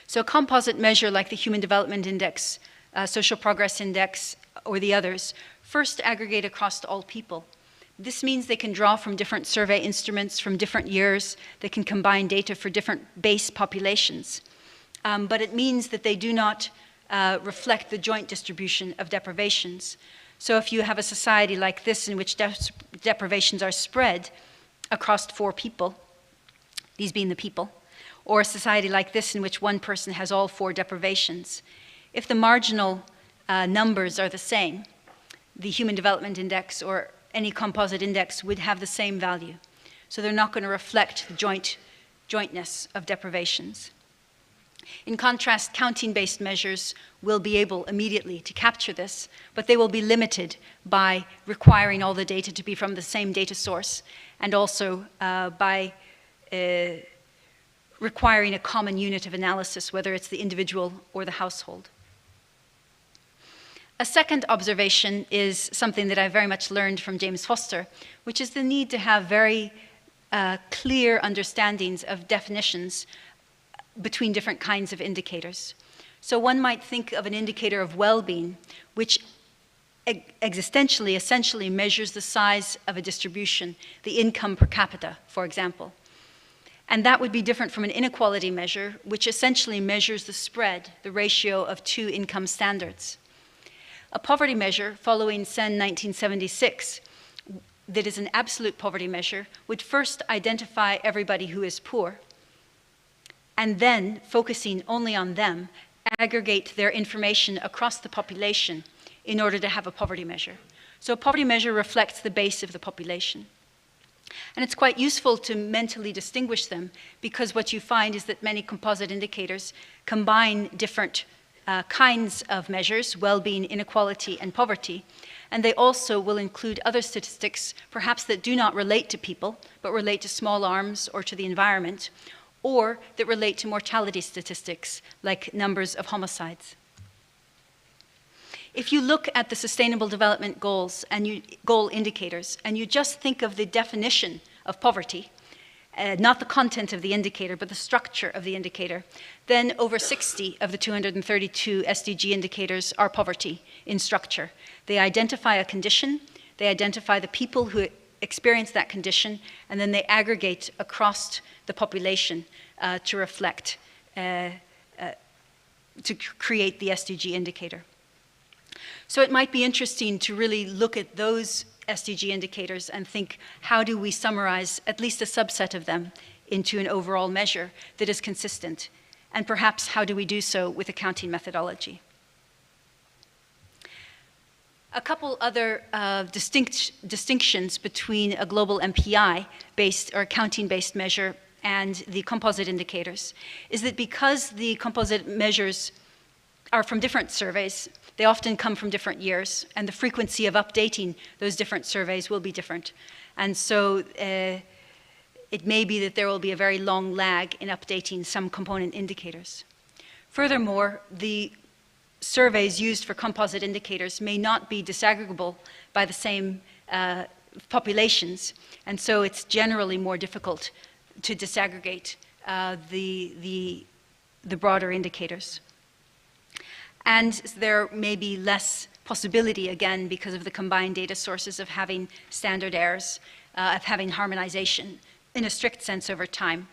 So a composite measure like the Human Development Index, Social Progress Index, or the others, first aggregate across all people. This means they can draw from different survey instruments from different years. They can combine data for different base populations. But it means that they do not reflect the joint distribution of deprivations. So if you have a society like this in which deprivations are spread across 4 people, these being the people, or a society like this in which one person has all 4 deprivations, if the marginal numbers are the same, the Human Development Index or any composite index would have the same value. So they're not going to reflect the jointness of deprivations. In contrast, counting-based measures will be able immediately to capture this, but they will be limited by requiring all the data to be from the same data source, and also by requiring a common unit of analysis, whether it's the individual or the household. A second observation is something that I very much learned from James Foster, which is the need to have very clear understandings of definitions between different kinds of indicators. So one might think of an indicator of well-being, which existentially, essentially measures the size of a distribution, the income per capita, for example. And that would be different from an inequality measure, which essentially measures the spread, the ratio of 2 income standards. A poverty measure following Sen 1976, that is an absolute poverty measure, would first identify everybody who is poor, and then, focusing only on them, aggregate their information across the population in order to have a poverty measure. So a poverty measure reflects the base of the population. And it's quite useful to mentally distinguish them, because what you find is that many composite indicators combine different kinds of measures, well-being, inequality, and poverty. And they also will include other statistics, perhaps that do not relate to people, but relate to small arms or to the environment, or that relate to mortality statistics, like numbers of homicides. If you look at the Sustainable Development Goals and goal indicators, and you just think of the definition of poverty, not the content of the indicator, but the structure of the indicator, then over 60 of the 232 SDG indicators are poverty in structure. They identify a condition, they identify the people who experience that condition, and then they aggregate across the population to reflect, to create the SDG indicator. So it might be interesting to really look at those SDG indicators and think, how do we summarize at least a subset of them into an overall measure that is consistent? And perhaps how do we do so with accounting methodology? A couple other distinctions between a global MPI-based or accounting-based measure and the composite indicators is that because the composite measures are from different surveys, they often come from different years, and the frequency of updating those different surveys will be different. And so it may be that there will be a very long lag in updating some component indicators. Furthermore, the surveys used for composite indicators may not be disaggregable by the same populations, and so it's generally more difficult to disaggregate the broader indicators. And there may be less possibility, again, because of the combined data sources of having standard errors, of having harmonization in a strict sense over time.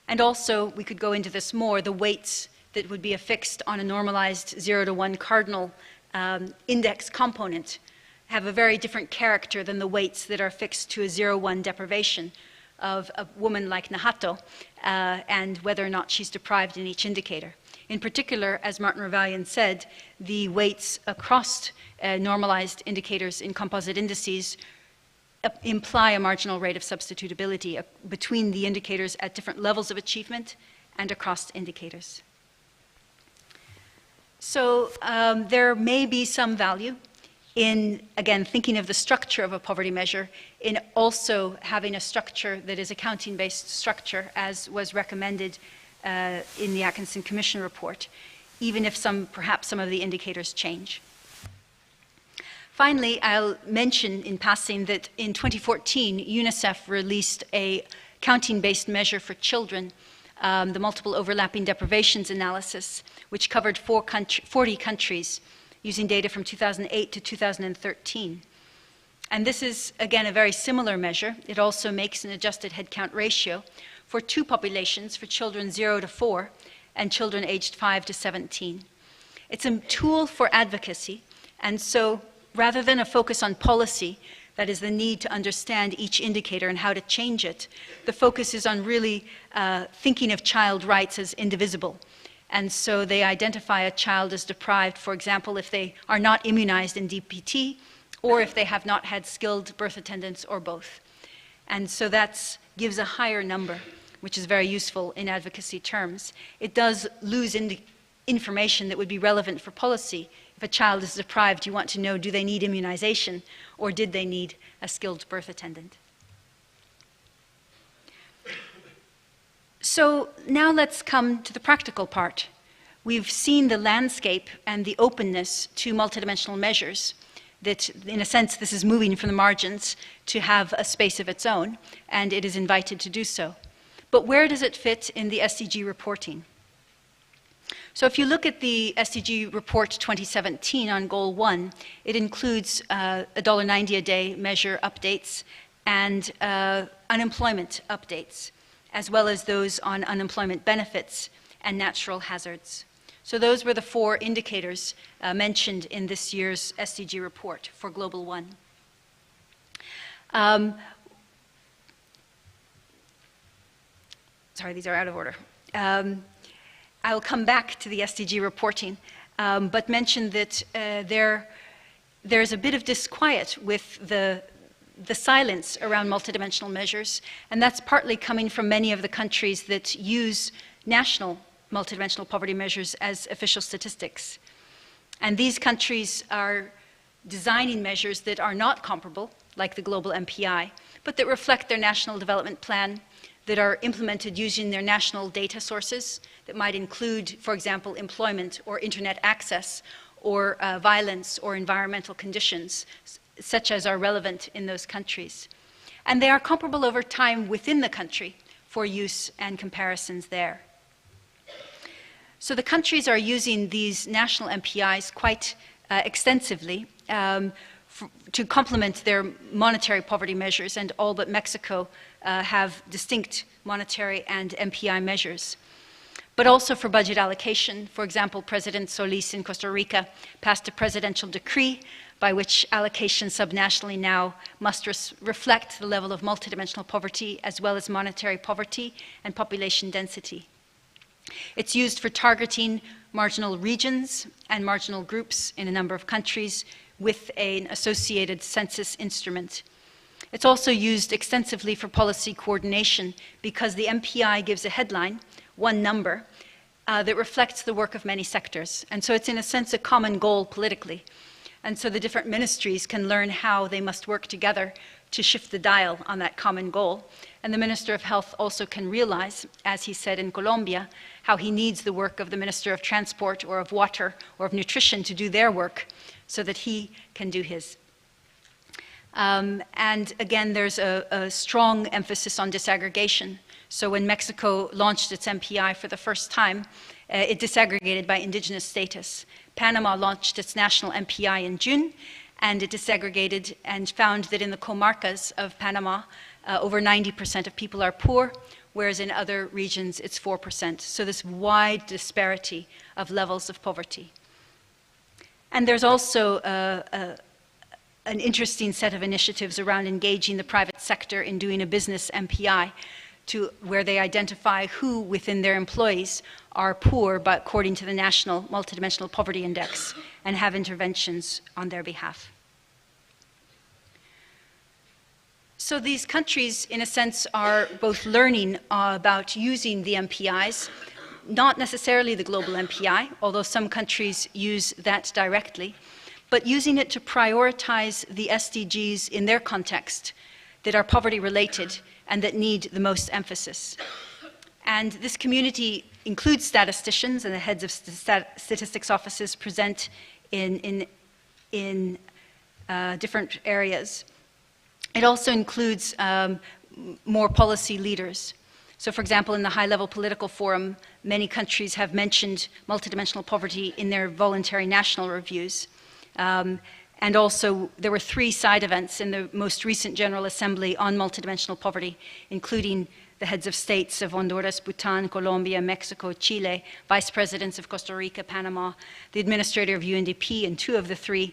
And also, we could go into this more, the weights that would be affixed on a normalized 0 to 1 cardinal index component have a very different character than the weights that are fixed to a 0-1 deprivation of a woman like Nahato and whether or not she's deprived in each indicator. In particular, as Martin Ravalian said, the weights across normalized indicators in composite indices imply a marginal rate of substitutability between the indicators at different levels of achievement and across indicators. So there may be some value in, again, thinking of the structure of a poverty measure, in also having a structure that is accounting-based structure, as was recommended in the Atkinson Commission report, even if perhaps some of the indicators change. Finally, I'll mention in passing that in 2014, UNICEF released a counting-based measure for children, the multiple overlapping deprivations analysis, which covered 40 countries using data from 2008 to 2013. And this is, again, a very similar measure. It also makes an adjusted headcount ratio for two populations, for children 0 to 4 and children aged 5 to 17. It's a tool for advocacy, and so rather than a focus on policy, that is the need to understand each indicator and how to change it, the focus is on really thinking of child rights as indivisible. And so they identify a child as deprived, for example, if they are not immunized in DPT, or if they have not had skilled birth attendants, or both. And so that gives a higher number, which is very useful in advocacy terms. It does lose information that would be relevant for policy. If a child is deprived, you want to know, do they need immunization, or did they need a skilled birth attendant? So now let's come to the practical part. We've seen the landscape and the openness to multidimensional measures, that in a sense this is moving from the margins to have a space of its own, and it is invited to do so. But where does it fit in the SDG reporting? So if you look at the SDG report 2017 on Goal 1, it includes $1.90 a day measure updates and unemployment updates, as well as those on unemployment benefits and natural hazards. So those were the 4 indicators mentioned in this year's SDG report for Global 1. Sorry, these are out of order. I'll come back to the SDG reporting, but mention that there's a bit of disquiet with the silence around multidimensional measures, and that's partly coming from many of the countries that use national multidimensional poverty measures as official statistics. And these countries are designing measures that are not comparable, like the global MPI, but that reflect their national development plan, that are implemented using their national data sources that might include, for example, employment or internet access or violence or environmental conditions, such as are relevant in those countries. And they are comparable over time within the country for use and comparisons there. So the countries are using these national MPIs quite extensively to complement their monetary poverty measures, and all but Mexico have distinct monetary and MPI measures. but also for budget allocation. For example, President Solis in Costa Rica passed a presidential decree by which allocation subnationally now must reflect the level of multidimensional poverty as well as monetary poverty and population density. It's used for targeting marginal regions and marginal groups in a number of countries with an associated census instrument. It's also used extensively for policy coordination because the MPI gives a headline, one number, that reflects the work of many sectors. And so it's in a sense a common goal politically. And so the different ministries can learn how they must work together to shift the dial on that common goal. And the Minister of Health also can realize, as he said in Colombia, how he needs the work of the Minister of Transport or of Water or of Nutrition to do their work so that he can do his. And again, there's a strong emphasis on disaggregation. So when Mexico launched its MPI for the first time, it disaggregated by indigenous status. Panama launched its national MPI in June, and it disaggregated and found that in the comarcas of Panama, over 90% of people are poor, whereas in other regions it's 4%. So this wide disparity of levels of poverty. And there's also an interesting set of initiatives around engaging the private sector in doing a business MPI, where they identify who within their employees are poor, but according to the National Multidimensional Poverty Index, and have interventions on their behalf. So these countries, in a sense, are both learning about using the MPIs, not necessarily the global MPI, although some countries use that directly, but using it to prioritize the SDGs in their context that are poverty-related and that need the most emphasis. And this community includes statisticians, and the heads of statistics offices present in different areas. It also includes more policy leaders. So for example, in the high-level political forum, many countries have mentioned multidimensional poverty in their voluntary national reviews. And also, there were 3 side events in the most recent General Assembly on multidimensional poverty, including the heads of states of Honduras, Bhutan, Colombia, Mexico, Chile, vice presidents of Costa Rica, Panama, the administrator of UNDP in 2 of the 3,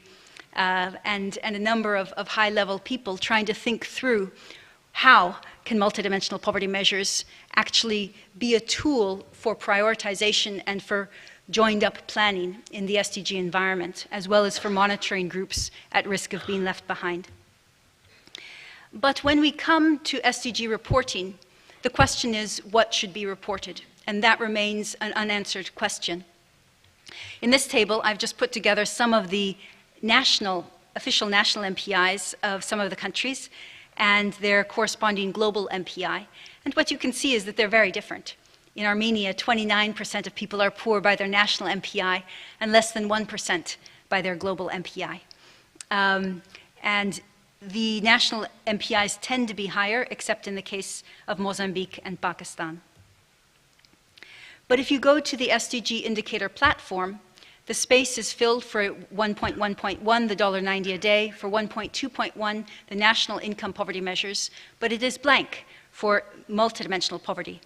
and a number of high-level people trying to think through how can multidimensional poverty measures actually be a tool for prioritization and for joined-up planning in the SDG environment, as well as for monitoring groups at risk of being left behind. But when we come to SDG reporting, the question is what should be reported, and that remains an unanswered question. In this table, I've just put together some of the official national MPIs of some of the countries and their corresponding global MPI, and what you can see is that they're very different. In Armenia, 29% of people are poor by their national MPI and less than 1% by their global MPI. And the national MPIs tend to be higher, except in the case of Mozambique and Pakistan. But if you go to the SDG indicator platform, the space is filled for 1.1.1, the $1.90 a day, for 1.2.1, the national income poverty measures, but it is blank for multidimensional poverty.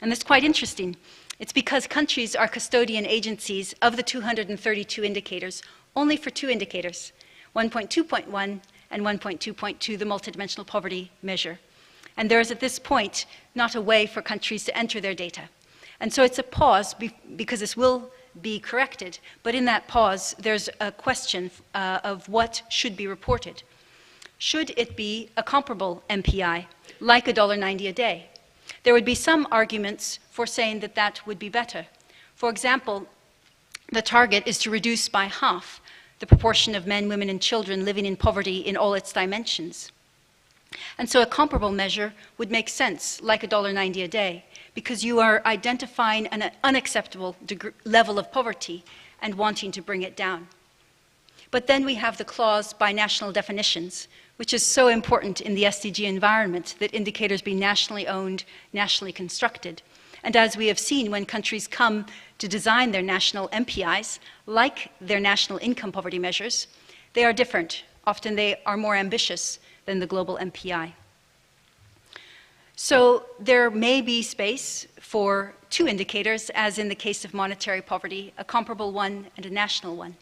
And that's quite interesting. It's because countries are custodian agencies of the 232 indicators, only for 2 indicators, 1.2.1 and 1.2.2, the multidimensional poverty measure. And there is at this point not a way for countries to enter their data. And so it's a pause because this will be corrected, but in that pause there's a question of what should be reported. Should it be a comparable MPI, like $1.90 a day? There would be some arguments for saying that that would be better. For example, the target is to reduce by half the proportion of men, women, and children living in poverty in all its dimensions. And so a comparable measure would make sense, like $1.90 a day, because you are identifying an unacceptable level of poverty and wanting to bring it down. But then we have the clause by national definitions, which is so important in the SDG environment, that indicators be nationally owned, nationally constructed. And as we have seen, when countries come to design their national MPIs, like their national income poverty measures, they are different. Often they are more ambitious than the global MPI. So there may be space for two indicators, as in the case of monetary poverty, a comparable one and a national one.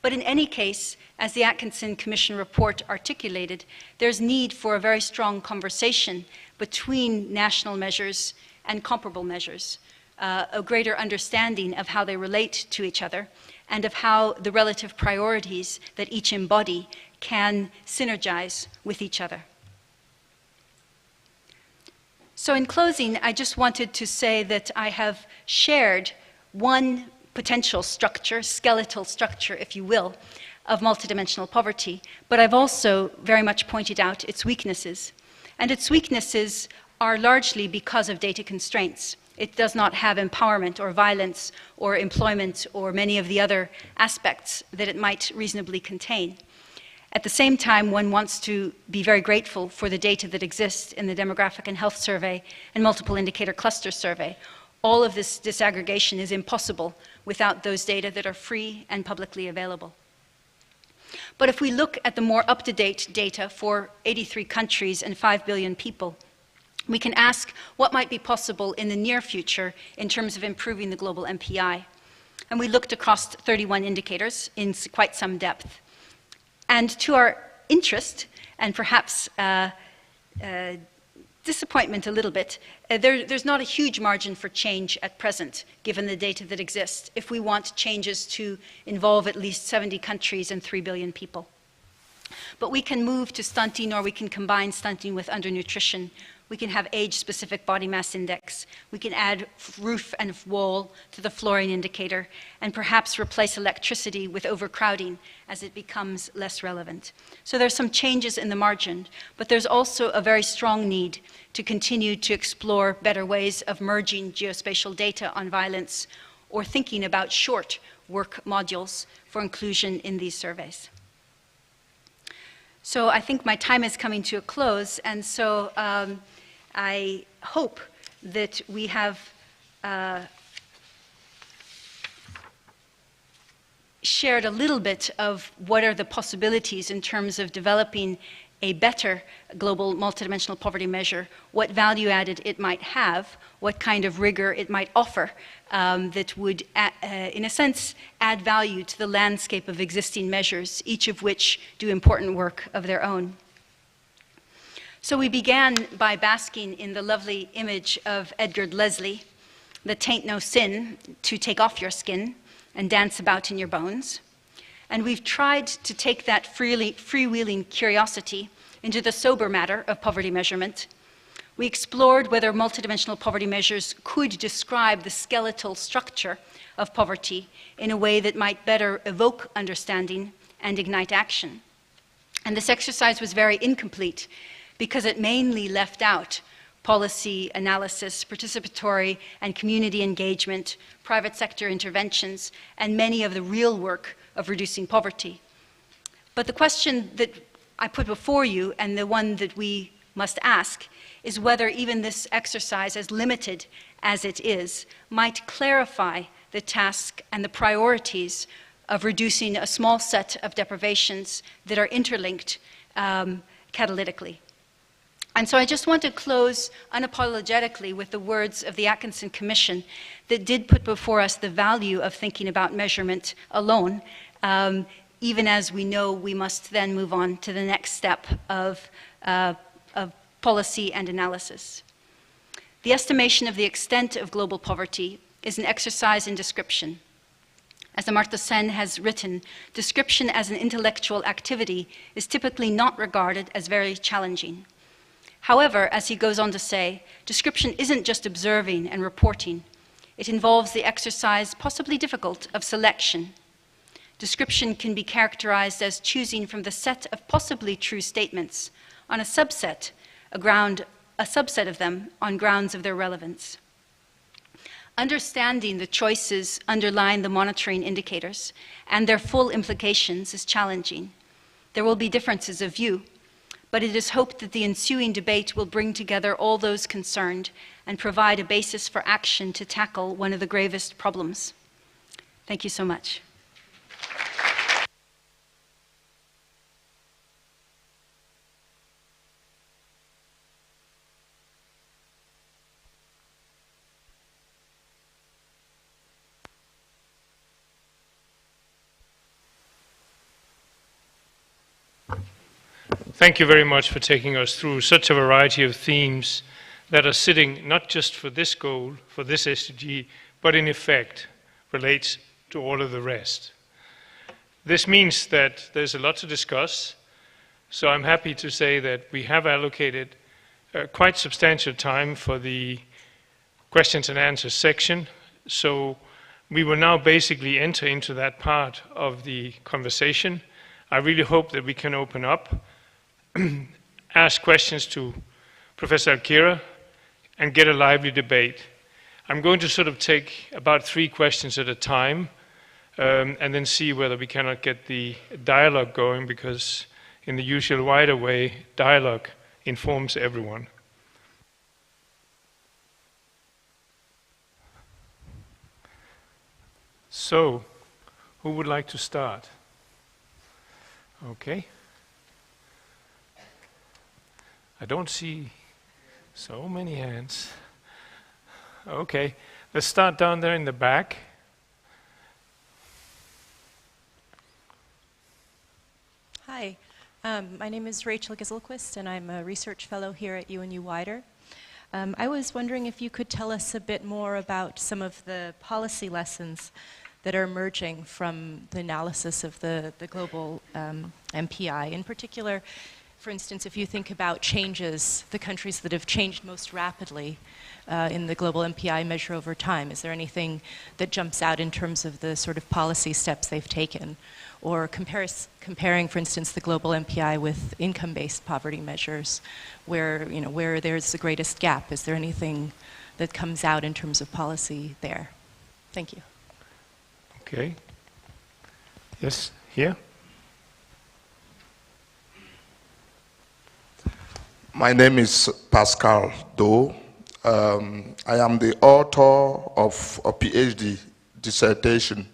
But in any case, as the Atkinson Commission report articulated, there's need for a very strong conversation between national measures and comparable measures, a greater understanding of how they relate to each other and of how the relative priorities that each embody can synergize with each other. So in closing, I just wanted to say that I have shared one potential structure, skeletal structure, if you will, of multidimensional poverty, but I've also very much pointed out its weaknesses. And its weaknesses are largely because of data constraints. It does not have empowerment or violence or employment or many of the other aspects that it might reasonably contain. At the same time, one wants to be very grateful for the data that exists in the Demographic and Health Survey and Multiple Indicator Cluster Survey. All of this disaggregation is impossible without those data that are free and publicly available. But if we look at the more up-to-date data for 83 countries and 5 billion people, we can ask what might be possible in the near future in terms of improving the global MPI. And we looked across 31 indicators in quite some depth. And to our interest, and perhaps disappointment a little bit, there's not a huge margin for change at present, given the data that exists, if we want changes to involve at least 70 countries and 3 billion people. But we can move to stunting, or we can combine stunting with undernutrition. We can have age-specific body mass index. We can add roof and wall to the fluorine indicator, and perhaps replace electricity with overcrowding as it becomes less relevant. So there's some changes in the margin, but there's also a very strong need to continue to explore better ways of merging geospatial data on violence, or thinking about short work modules for inclusion in these surveys. So I think my time is coming to a close, and so I hope that we have shared a little bit of what are the possibilities in terms of developing a better global multidimensional poverty measure, what value added it might have, what kind of rigor it might offer that would, in a sense, add value to the landscape of existing measures, each of which do important work of their own. So we began by basking in the lovely image of Edgar Leslie, that 'tain't no sin to take off your skin and dance about in your bones. And we've tried to take that freewheeling curiosity into the sober matter of poverty measurement. We explored whether multidimensional poverty measures could describe the skeletal structure of poverty in a way that might better evoke understanding and ignite action. And this exercise was very incomplete because it mainly left out policy analysis, participatory and community engagement, private sector interventions, and many of the real work of reducing poverty. But the question that I put before you, and the one that we must ask, is whether even this exercise, as limited as it is, might clarify the task and the priorities of reducing a small set of deprivations that are interlinked catalytically. And so I just want to close unapologetically with the words of the Atkinson Commission that did put before us the value of thinking about measurement alone, even as we know we must then move on to the next step of policy and analysis. The estimation of the extent of global poverty is an exercise in description. As Amartya Sen has written, description as an intellectual activity is typically not regarded as very challenging. However, as he goes on to say, description isn't just observing and reporting. It involves the exercise, possibly difficult, of selection. Description can be characterized as choosing from the set of possibly true statements on a subset of them on grounds of their relevance. Understanding the choices underlying the monitoring indicators and their full implications is challenging. There will be differences of view, but it is hoped that the ensuing debate will bring together all those concerned and provide a basis for action to tackle one of the gravest problems. Thank you so much. thank you very much for taking us through such a variety of themes that are sitting not just for this goal, for this SDG, but in effect relates to all of the rest. This means that there's a lot to discuss, so I'm happy to say that we have allocated quite substantial time for the questions and answers section, so we will now basically enter into that part of the conversation. I really hope that we can open up, ask questions to Professor Alkira, and get a lively debate. I'm going to sort of take about 3 questions at a time, and then see whether we cannot get the dialogue going, because in the usual wider way, dialogue informs everyone. So, who would like to start? Okay. I don't see so many hands. Okay, let's start down there in the back. Hi, my name is Rachel Giselquist, and I'm a research fellow here at UNU Wider. I was wondering if you could tell us a bit more about some of the policy lessons that are emerging from the analysis of the global MPI. In particular, for instance, if you think about changes, the countries that have changed most rapidly in the global MPI measure over time, is there anything that jumps out in terms of the sort of policy steps they've taken? Or comparing, for instance, the global MPI with income-based poverty measures, where, you know, where there's the greatest gap, is there anything that comes out in terms of policy there? Thank you. Okay. Yes, here. My name is Pascal Do. I am the author of a PhD dissertation,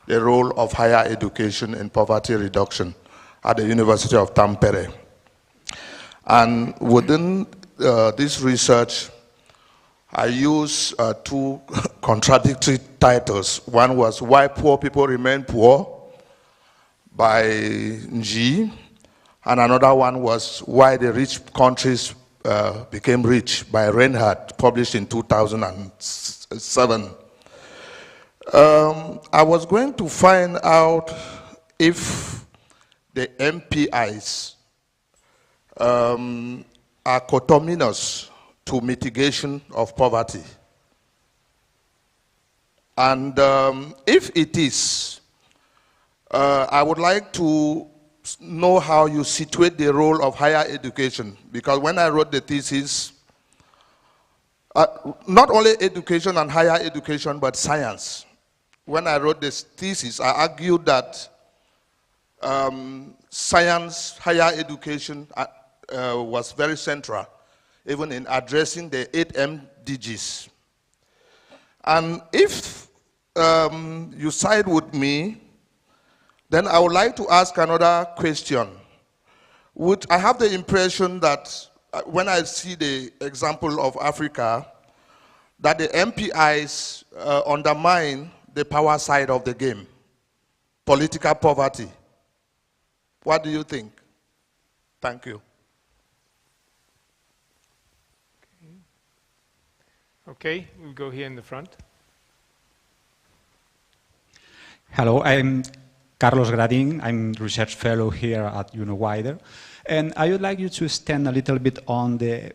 The Role of Higher Education in Poverty Reduction at the University of Tampere. And within this research, I use 2 contradictory titles. One was Why Poor People Remain Poor by Nji, and another one was Why the Rich Countries Became Rich by Reinhardt, published in 2007. I was going to find out if the MPIs are coterminous to mitigation of poverty. And if it is, I would like to know how you situate the role of higher education, because when I wrote the thesis, not only education and higher education, but science. When I wrote this thesis, I argued that science, higher education was very central, even in addressing the 8 MDGs. And if you side with me, then I would like to ask another question. I have the impression that when I see the example of Africa, that the MPIs undermine the power side of the game, political poverty. What do you think? Thank you. Okay, we'll go here in the front. Hello, I'm Carlos Gradin. I'm research fellow here at UNU Wider. And I would like you to extend a little bit on the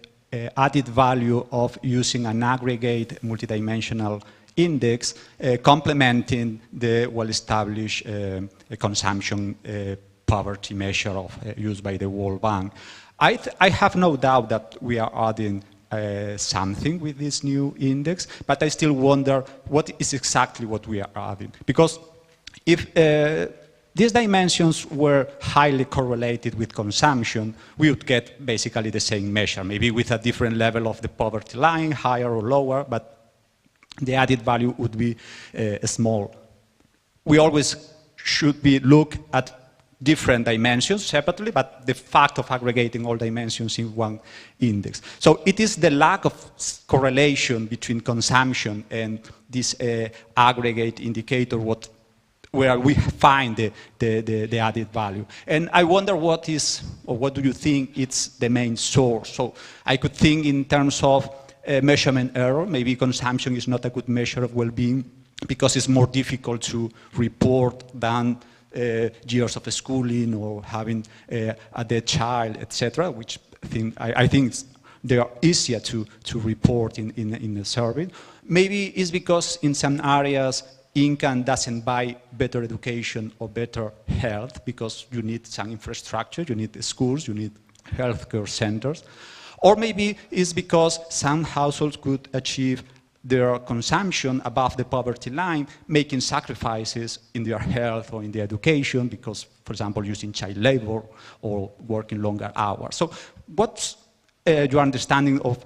added value of using an aggregate multidimensional index complementing the well-established consumption poverty measure used by the World Bank. I have no doubt that we are adding something with this new index, but I still wonder what is exactly what we are adding. Because if these dimensions were highly correlated with consumption, we would get basically the same measure, maybe with a different level of the poverty line, higher or lower, but the added value would be small. We always should look at different dimensions separately, but the fact of aggregating all dimensions in one index. So it is the lack of correlation between consumption and this aggregate indicator what where we find the added value. And I wonder what is, or what do you think is the main source? So I could think in terms of measurement error. Maybe consumption is not a good measure of well-being because it's more difficult to report than years of schooling or having a dead child, etc., which I think they are easier to report in the survey. Maybe it's because in some areas income doesn't buy better education or better health because you need some infrastructure, you need schools, you need healthcare centers. Or maybe it's because some households could achieve their consumption above the poverty line, making sacrifices in their health or in their education because, for example, using child labor or working longer hours. So what's your understanding of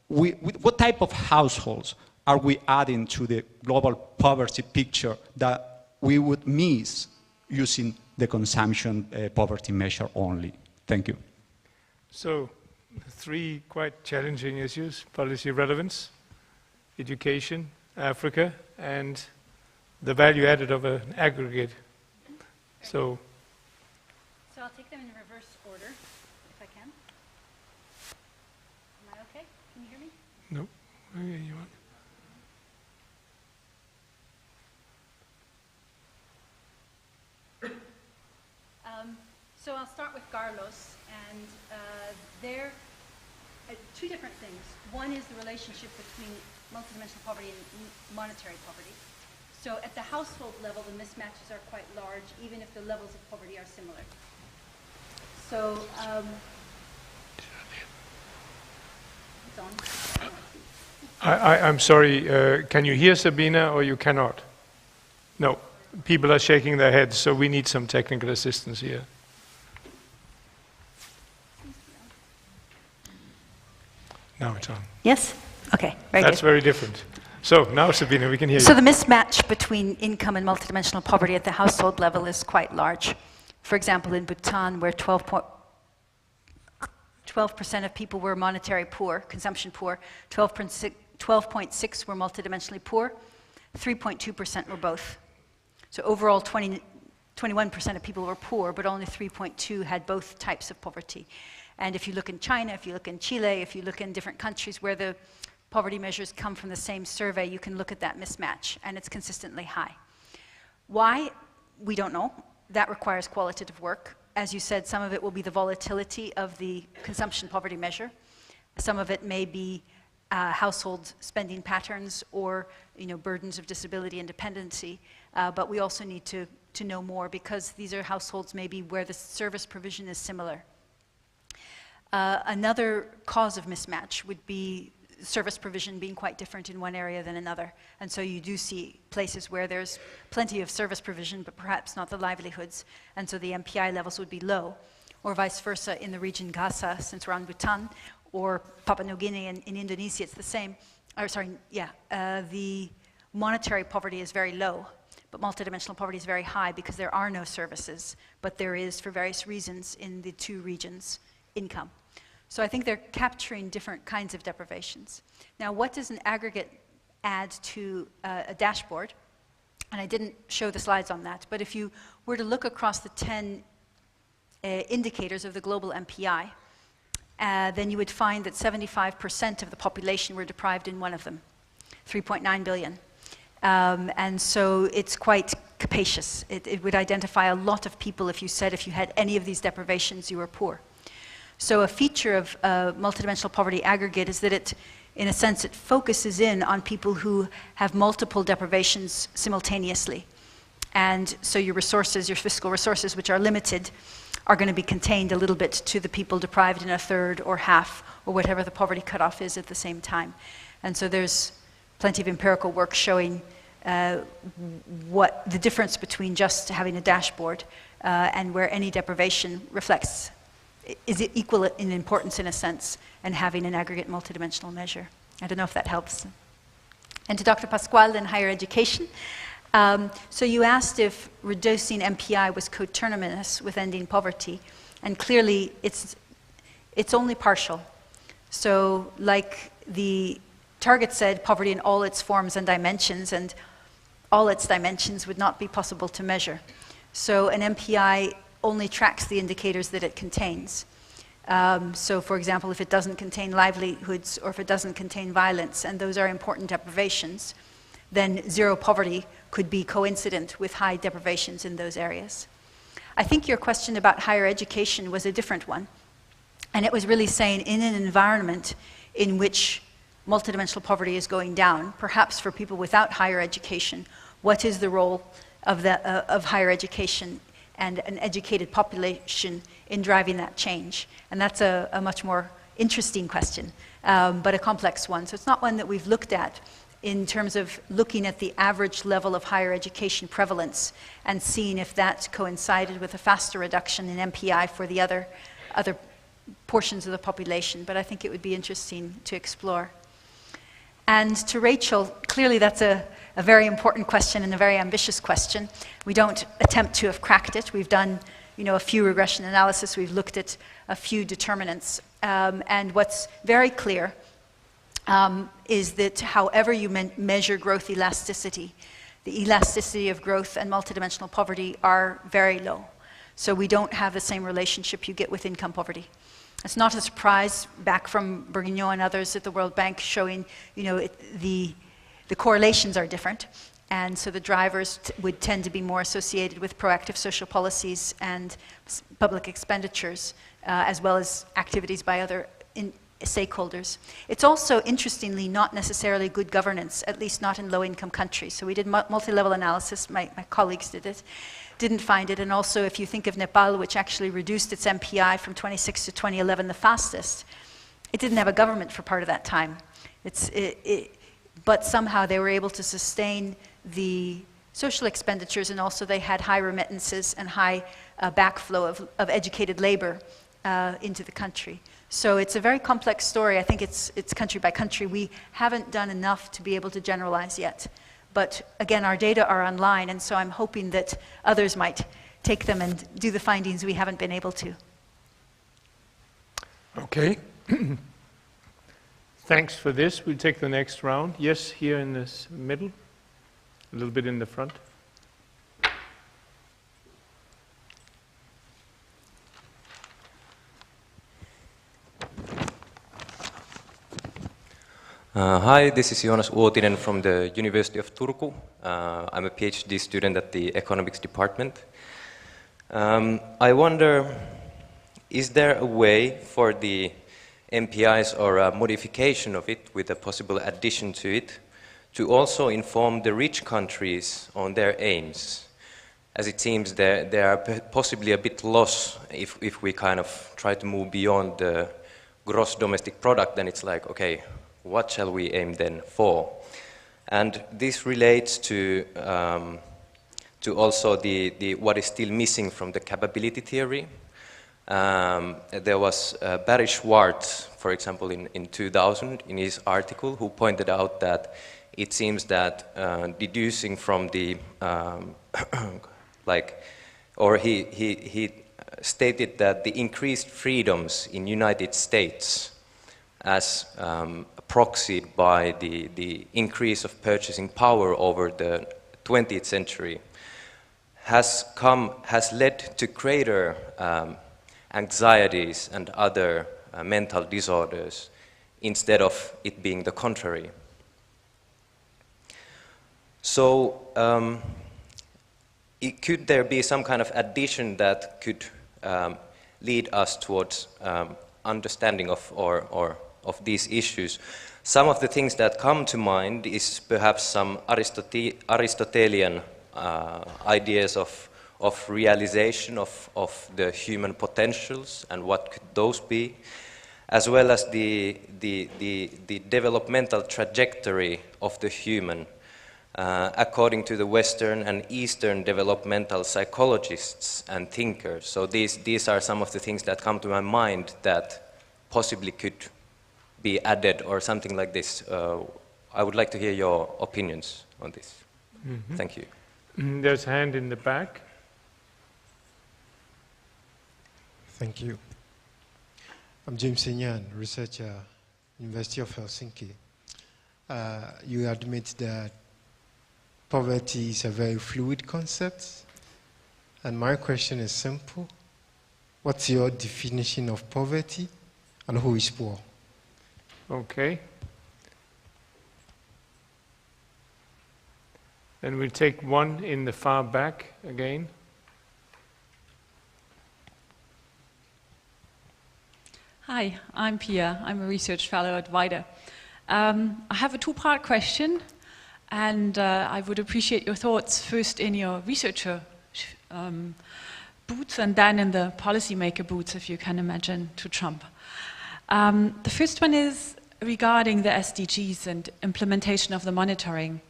what type of households are we adding to the global poverty picture that we would miss using the consumption poverty measure only? Thank you. So, three quite challenging issues: policy relevance, education, Africa, and the value added of an aggregate. So I'll take them in reverse order, if I can. Am I okay? Can you hear me? no, okay, you want? So I'll start with Carlos, and there are two different things. One is the relationship between multidimensional poverty and monetary poverty. So at the household level, the mismatches are quite large, even if the levels of poverty are similar. So, it's on. I'm sorry, can you hear Sabina or you cannot? No, people are shaking their heads, so we need some technical assistance here. Now it's on. Yes? Okay, very That's good. very different. So now, Sabina, we can hear So you. the mismatch between income and multidimensional poverty at the household level is quite large. For example, in Bhutan, where 12% of people were monetary poor, consumption poor, 12.6 were multidimensionally poor, 3.2% were both. So overall, 21% of people were poor, but only 3.2 had both types of poverty. And if you look in China, if you look in Chile, if you look in different countries where the poverty measures come from the same survey, you can look at that mismatch, and it's consistently high. Why? We don't know. That requires qualitative work. As you said, some of it will be the volatility of the consumption poverty measure. Some of it may be household spending patterns or burdens of disability and dependency, but we also need to know more because these are households maybe where the service provision is similar. Another cause of mismatch would be service provision being quite different in one area than another. And so you do see places where there's plenty of service provision, but perhaps not the livelihoods. And so the MPI levels would be low. Or vice versa in the region Gaza, since we're on Bhutan, or Papua New Guinea in Indonesia, it's the same. The monetary poverty is very low, but multidimensional poverty is very high because there are no services, but there is, for various reasons, in the two regions, income. So I think they're capturing different kinds of deprivations. Now, what does an aggregate add to a dashboard? And I didn't show the slides on that, but if you were to look across the 10 indicators of the global MPI, then you would find that 75% of the population were deprived in one of them, 3.9 billion. And so it's quite capacious. It would identify a lot of people if you said if you had any of these deprivations, you were poor. So a feature of multidimensional poverty aggregate is that it, in a sense, it focuses in on people who have multiple deprivations simultaneously. And so your resources, your fiscal resources, which are limited, are going to be contained a little bit to the people deprived in a third or half or whatever the poverty cutoff is at the same time. And so there's plenty of empirical work showing what the difference between just having a dashboard and where any deprivation reflects. Is it equal in importance in a sense, and having an aggregate multidimensional measure? I don't know if that helps. And to Dr. Pascual in higher education. So you asked if reducing MPI was coterminous with ending poverty, and clearly it's only partial. So like the target said, poverty in all its forms and dimensions, and all its dimensions would not be possible to measure. So an MPI only tracks the indicators that it contains. So for example, if it doesn't contain livelihoods or if it doesn't contain violence, and those are important deprivations, then zero poverty could be coincident with high deprivations in those areas. I think your question about higher education was a different one. And it was really saying in an environment in which multidimensional poverty is going down, perhaps for people without higher education, what is the role of higher education and an educated population in driving that change? And that's a much more interesting question, but a complex one. So it's not one that we've looked at in terms of looking at the average level of higher education prevalence and seeing if that coincided with a faster reduction in MPI for the other portions of the population, but I think it would be interesting to explore. And to Rachel, clearly that's a very important question and a very ambitious question. We don't attempt to have cracked it. We've done, a few regression analysis. We've looked at a few determinants. And what's very clear is that however you measure growth elasticity, the elasticity of growth and multidimensional poverty are very low. So we don't have the same relationship you get with income poverty. It's not a surprise back from Bourguignon and others at the World Bank showing, the correlations are different. And so the drivers would tend to be more associated with proactive social policies and public expenditures, as well as activities by other stakeholders. It's also, interestingly, not necessarily good governance, at least not in low-income countries. So we did multi-level analysis, my colleagues did it, didn't find it. And also, if you think of Nepal, which actually reduced its MPI from 26 to 2011 the fastest, it didn't have a government for part of that time. But somehow they were able to sustain the social expenditures, and also they had high remittances and high backflow of educated labor into the country. So it's a very complex story. I think it's country by country. We haven't done enough to be able to generalize yet. But again, our data are online, and so I'm hoping that others might take them and do the findings we haven't been able to. Okay. Thanks for this. We'll take the next round. Yes, here in this middle, a little bit in the front. Hi, this is Joonas Uotinen from the University of Turku. I'm a PhD student at the economics department. I wonder, is there a way for the MPIs or a modification of it with a possible addition to it to also inform the rich countries on their aims? As it seems they are possibly a bit lost if we kind of try to move beyond the gross domestic product, then it's like, okay, what shall we aim then for? And this relates to also the what is still missing from the capability theory. There was Barry Schwartz, for example, in 2000, in his article, who pointed out that it seems that deducing from the he stated that the increased freedoms in United States as proxied by the increase of purchasing power over the 20th century has led to greater anxieties and other mental disorders instead of it being the contrary. So could there be some kind of addition that could lead us towards understanding of these issues? Some of the things that come to mind is perhaps some Aristotelian ideas of realization of the human potentials and what could those be, as well as the developmental trajectory of the human according to the Western and Eastern developmental psychologists and thinkers. So these are some of the things that come to my mind that possibly could be added or something like this. I would like to hear your opinions on this. Mm-hmm. Thank you. There's a hand in the back. Thank you. I'm James Senyan, researcher, University of Helsinki. You admit that poverty is a very fluid concept. And my question is simple. What's your definition of poverty and who is poor? Okay. Then we'll take one in the far back again. Hi, I'm Pia. I'm a research fellow at WIDER. I have a two-part question, and I would appreciate your thoughts first in your researcher boots and then in the policymaker boots, if you can imagine, to Trump. The first one is regarding the SDGs and implementation of the monitoring.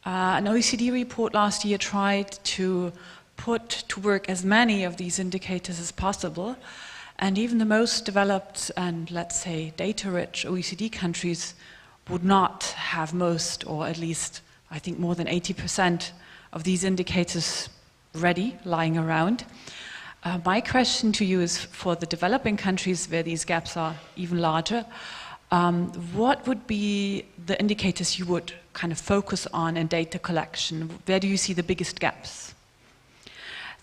An OECD report last year tried to put to work as many of these indicators as possible, and even the most developed and, let's say, data-rich OECD countries would not have most, or at least, I think, more than 80% of these indicators ready, lying around. My question to you is, for the developing countries where these gaps are even larger, what would be the indicators you would kind of focus on in data collection? Where do you see the biggest gaps?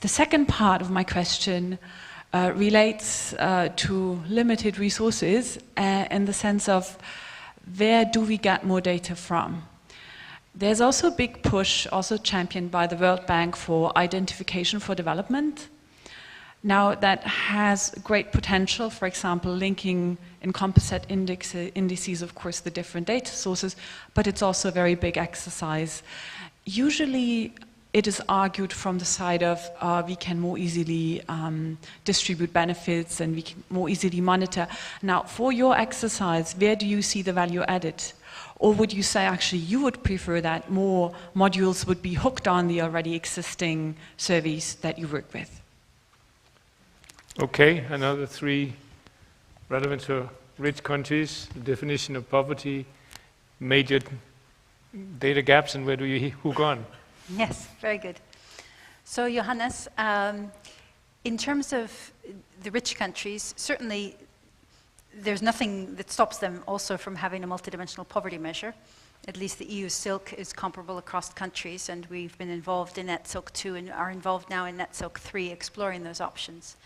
The second part of my question relates to limited resources in the sense of where do we get more data from? There's also a big push, also championed by the World Bank, for identification for development. Now that has great potential, for example, linking in composite indices, of course, the different data sources, but it's also a very big exercise. Usually, it is argued from the side of we can more easily distribute benefits and we can more easily monitor. Now, for your exercise, where do you see the value added? Or would you say actually you would prefer that more modules would be hooked on the already existing surveys that you work with? Okay, another three relevant to rich countries, the definition of poverty, major data gaps, and where do you hook on? Yes, very good. So, Johannes, in terms of the rich countries, certainly there's nothing that stops them also from having a multidimensional poverty measure. At least the EU SILC is comparable across countries, and we've been involved in NetSILC 2 and are involved now in NetSILC 3, exploring those options.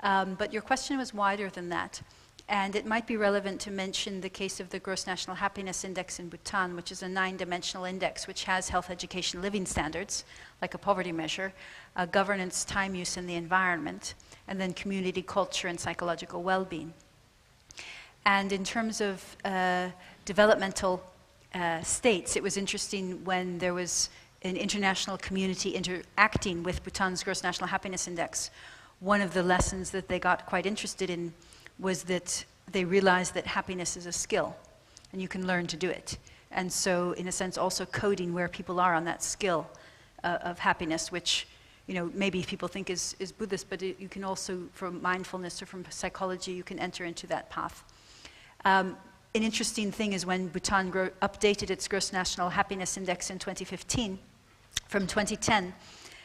But your question was wider than that. And it might be relevant to mention the case of the Gross National Happiness Index in Bhutan, which is a 9-dimensional index which has health, education, living standards, like a poverty measure, governance, time use, and the environment, and then community, culture, and psychological well-being. And in terms of developmental states, it was interesting when there was an international community interacting with Bhutan's Gross National Happiness Index. One of the lessons that they got quite interested in was that they realized that happiness is a skill, and you can learn to do it. And so, in a sense, also coding where people are on that skill of happiness, which, you know, maybe people think is Buddhist, but you can also, from mindfulness or from psychology, you can enter into that path. An interesting thing is when Bhutan updated its Gross National Happiness Index in 2015, from 2010,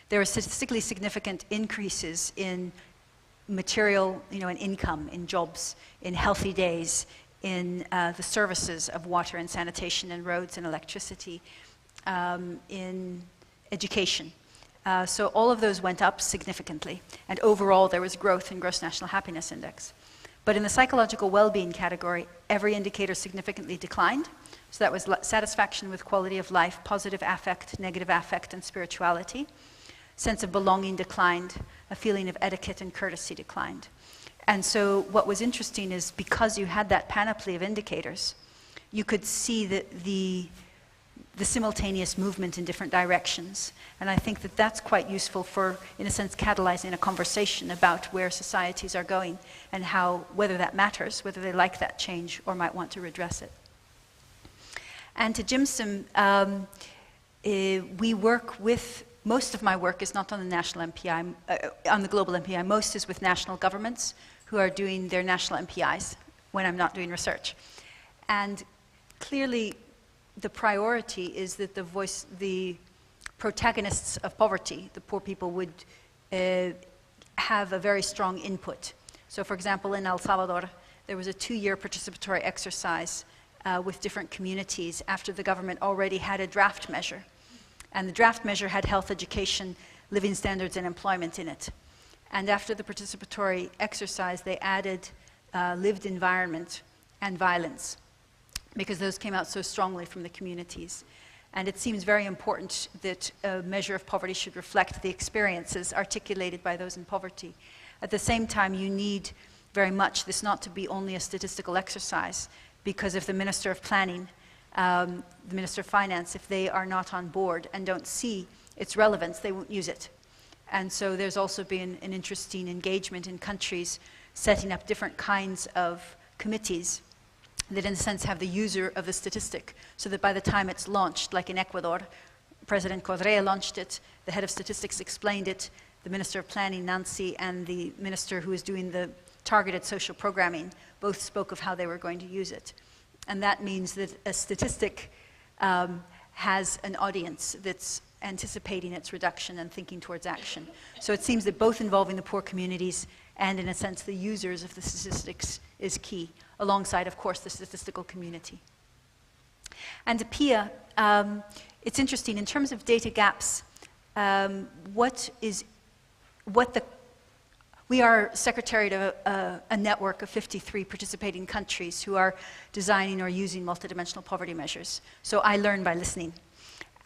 there were statistically significant increases in material, you know, in income, in jobs, in healthy days, in the services of water and sanitation and roads and electricity, in education. So all of those went up significantly, and overall there was growth in Gross National Happiness Index. But in the psychological well-being category, every indicator significantly declined. So that was satisfaction with quality of life, positive affect, negative affect, and spirituality. Sense of belonging declined, a feeling of etiquette and courtesy declined. And so what was interesting is because you had that panoply of indicators, you could see the simultaneous movement in different directions. And I think that that's quite useful for, in a sense, catalyzing a conversation about where societies are going and how, whether that matters, whether they like that change or might want to redress it. And to Jimson, we work with, most of my work is not on the national MPI, on the global MPI. Most is with national governments who are doing their national MPIs when I'm not doing research. And clearly, the priority is that the protagonists of poverty, the poor people, would have a very strong input. So, for example, in El Salvador, there was a 2-year participatory exercise with different communities after the government already had a draft measure. And the draft measure had health, education, living standards, and employment in it. And after the participatory exercise, they added lived environment and violence, because those came out so strongly from the communities. And it seems very important that a measure of poverty should reflect the experiences articulated by those in poverty. At the same time, you need very much this not to be only a statistical exercise, because if the Minister of Planning, the Minister of Finance, if they are not on board and don't see its relevance, they won't use it. And so there's also been an interesting engagement in countries setting up different kinds of committees that in a sense have the user of the statistic, so that by the time it's launched, like in Ecuador, President Correa launched it, the head of statistics explained it, the Minister of Planning, Nancy, and the minister who is doing the targeted social programming both spoke of how they were going to use it. And that means that a statistic has an audience that's anticipating its reduction and thinking towards action. So it seems that both involving the poor communities and, in a sense, the users of the statistics is key, alongside, of course, the statistical community. And PIA, it's interesting, in terms of data gaps, we are secretariat of a network of 53 participating countries who are designing or using multidimensional poverty measures. So I learn by listening.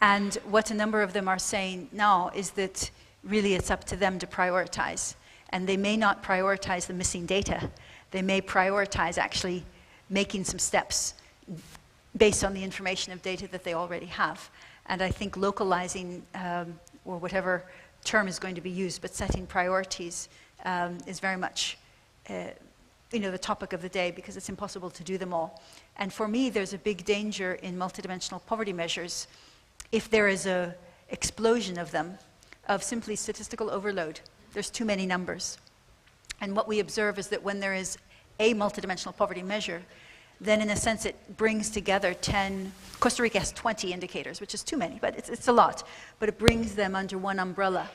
And what a number of them are saying now is that really it's up to them to prioritize. And they may not prioritize the missing data. They may prioritize actually making some steps based on the information of data that they already have. And I think localizing, or whatever term is going to be used, but setting priorities is very much the topic of the day, because it's impossible to do them all. And for me, there's a big danger in multidimensional poverty measures if there is an explosion of them, of simply statistical overload. There's too many numbers. And what we observe is that when there is a multidimensional poverty measure, then in a sense it brings together 10, Costa Rica has 20 indicators, which is too many, but it's a lot. But it brings them under one umbrella.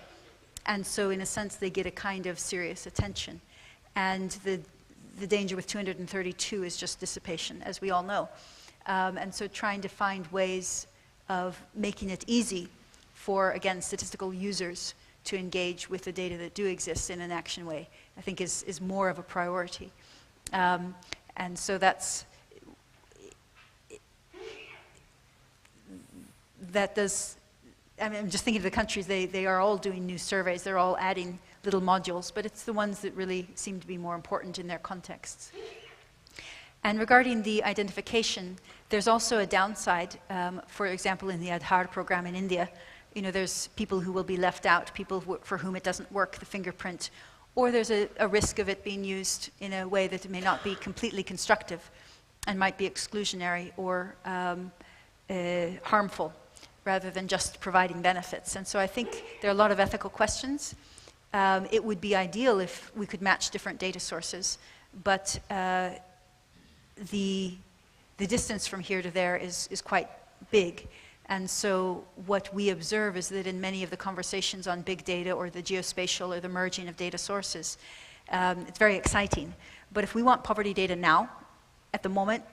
And so in a sense they get a kind of serious attention. And the danger with 232 is just dissipation, as we all know. And so trying to find ways of making it easy for, again, statistical users to engage with the data that do exist in an action way, I think is more of a priority. And so I'm just thinking of the countries, they are all doing new surveys, they're all adding little modules, but it's the ones that really seem to be more important in their contexts. And regarding the identification, there's also a downside. For example, in the Aadhaar program in India, there's people who will be left out, people for whom it doesn't work, the fingerprint, or there's a risk of it being used in a way that it may not be completely constructive and might be exclusionary or harmful, rather than just providing benefits. And so I think there are a lot of ethical questions. It would be ideal if we could match different data sources, but the distance from here to there is quite big. And so what we observe is that in many of the conversations on big data or the geospatial or the merging of data sources, it's very exciting. But if we want poverty data now, at the moment,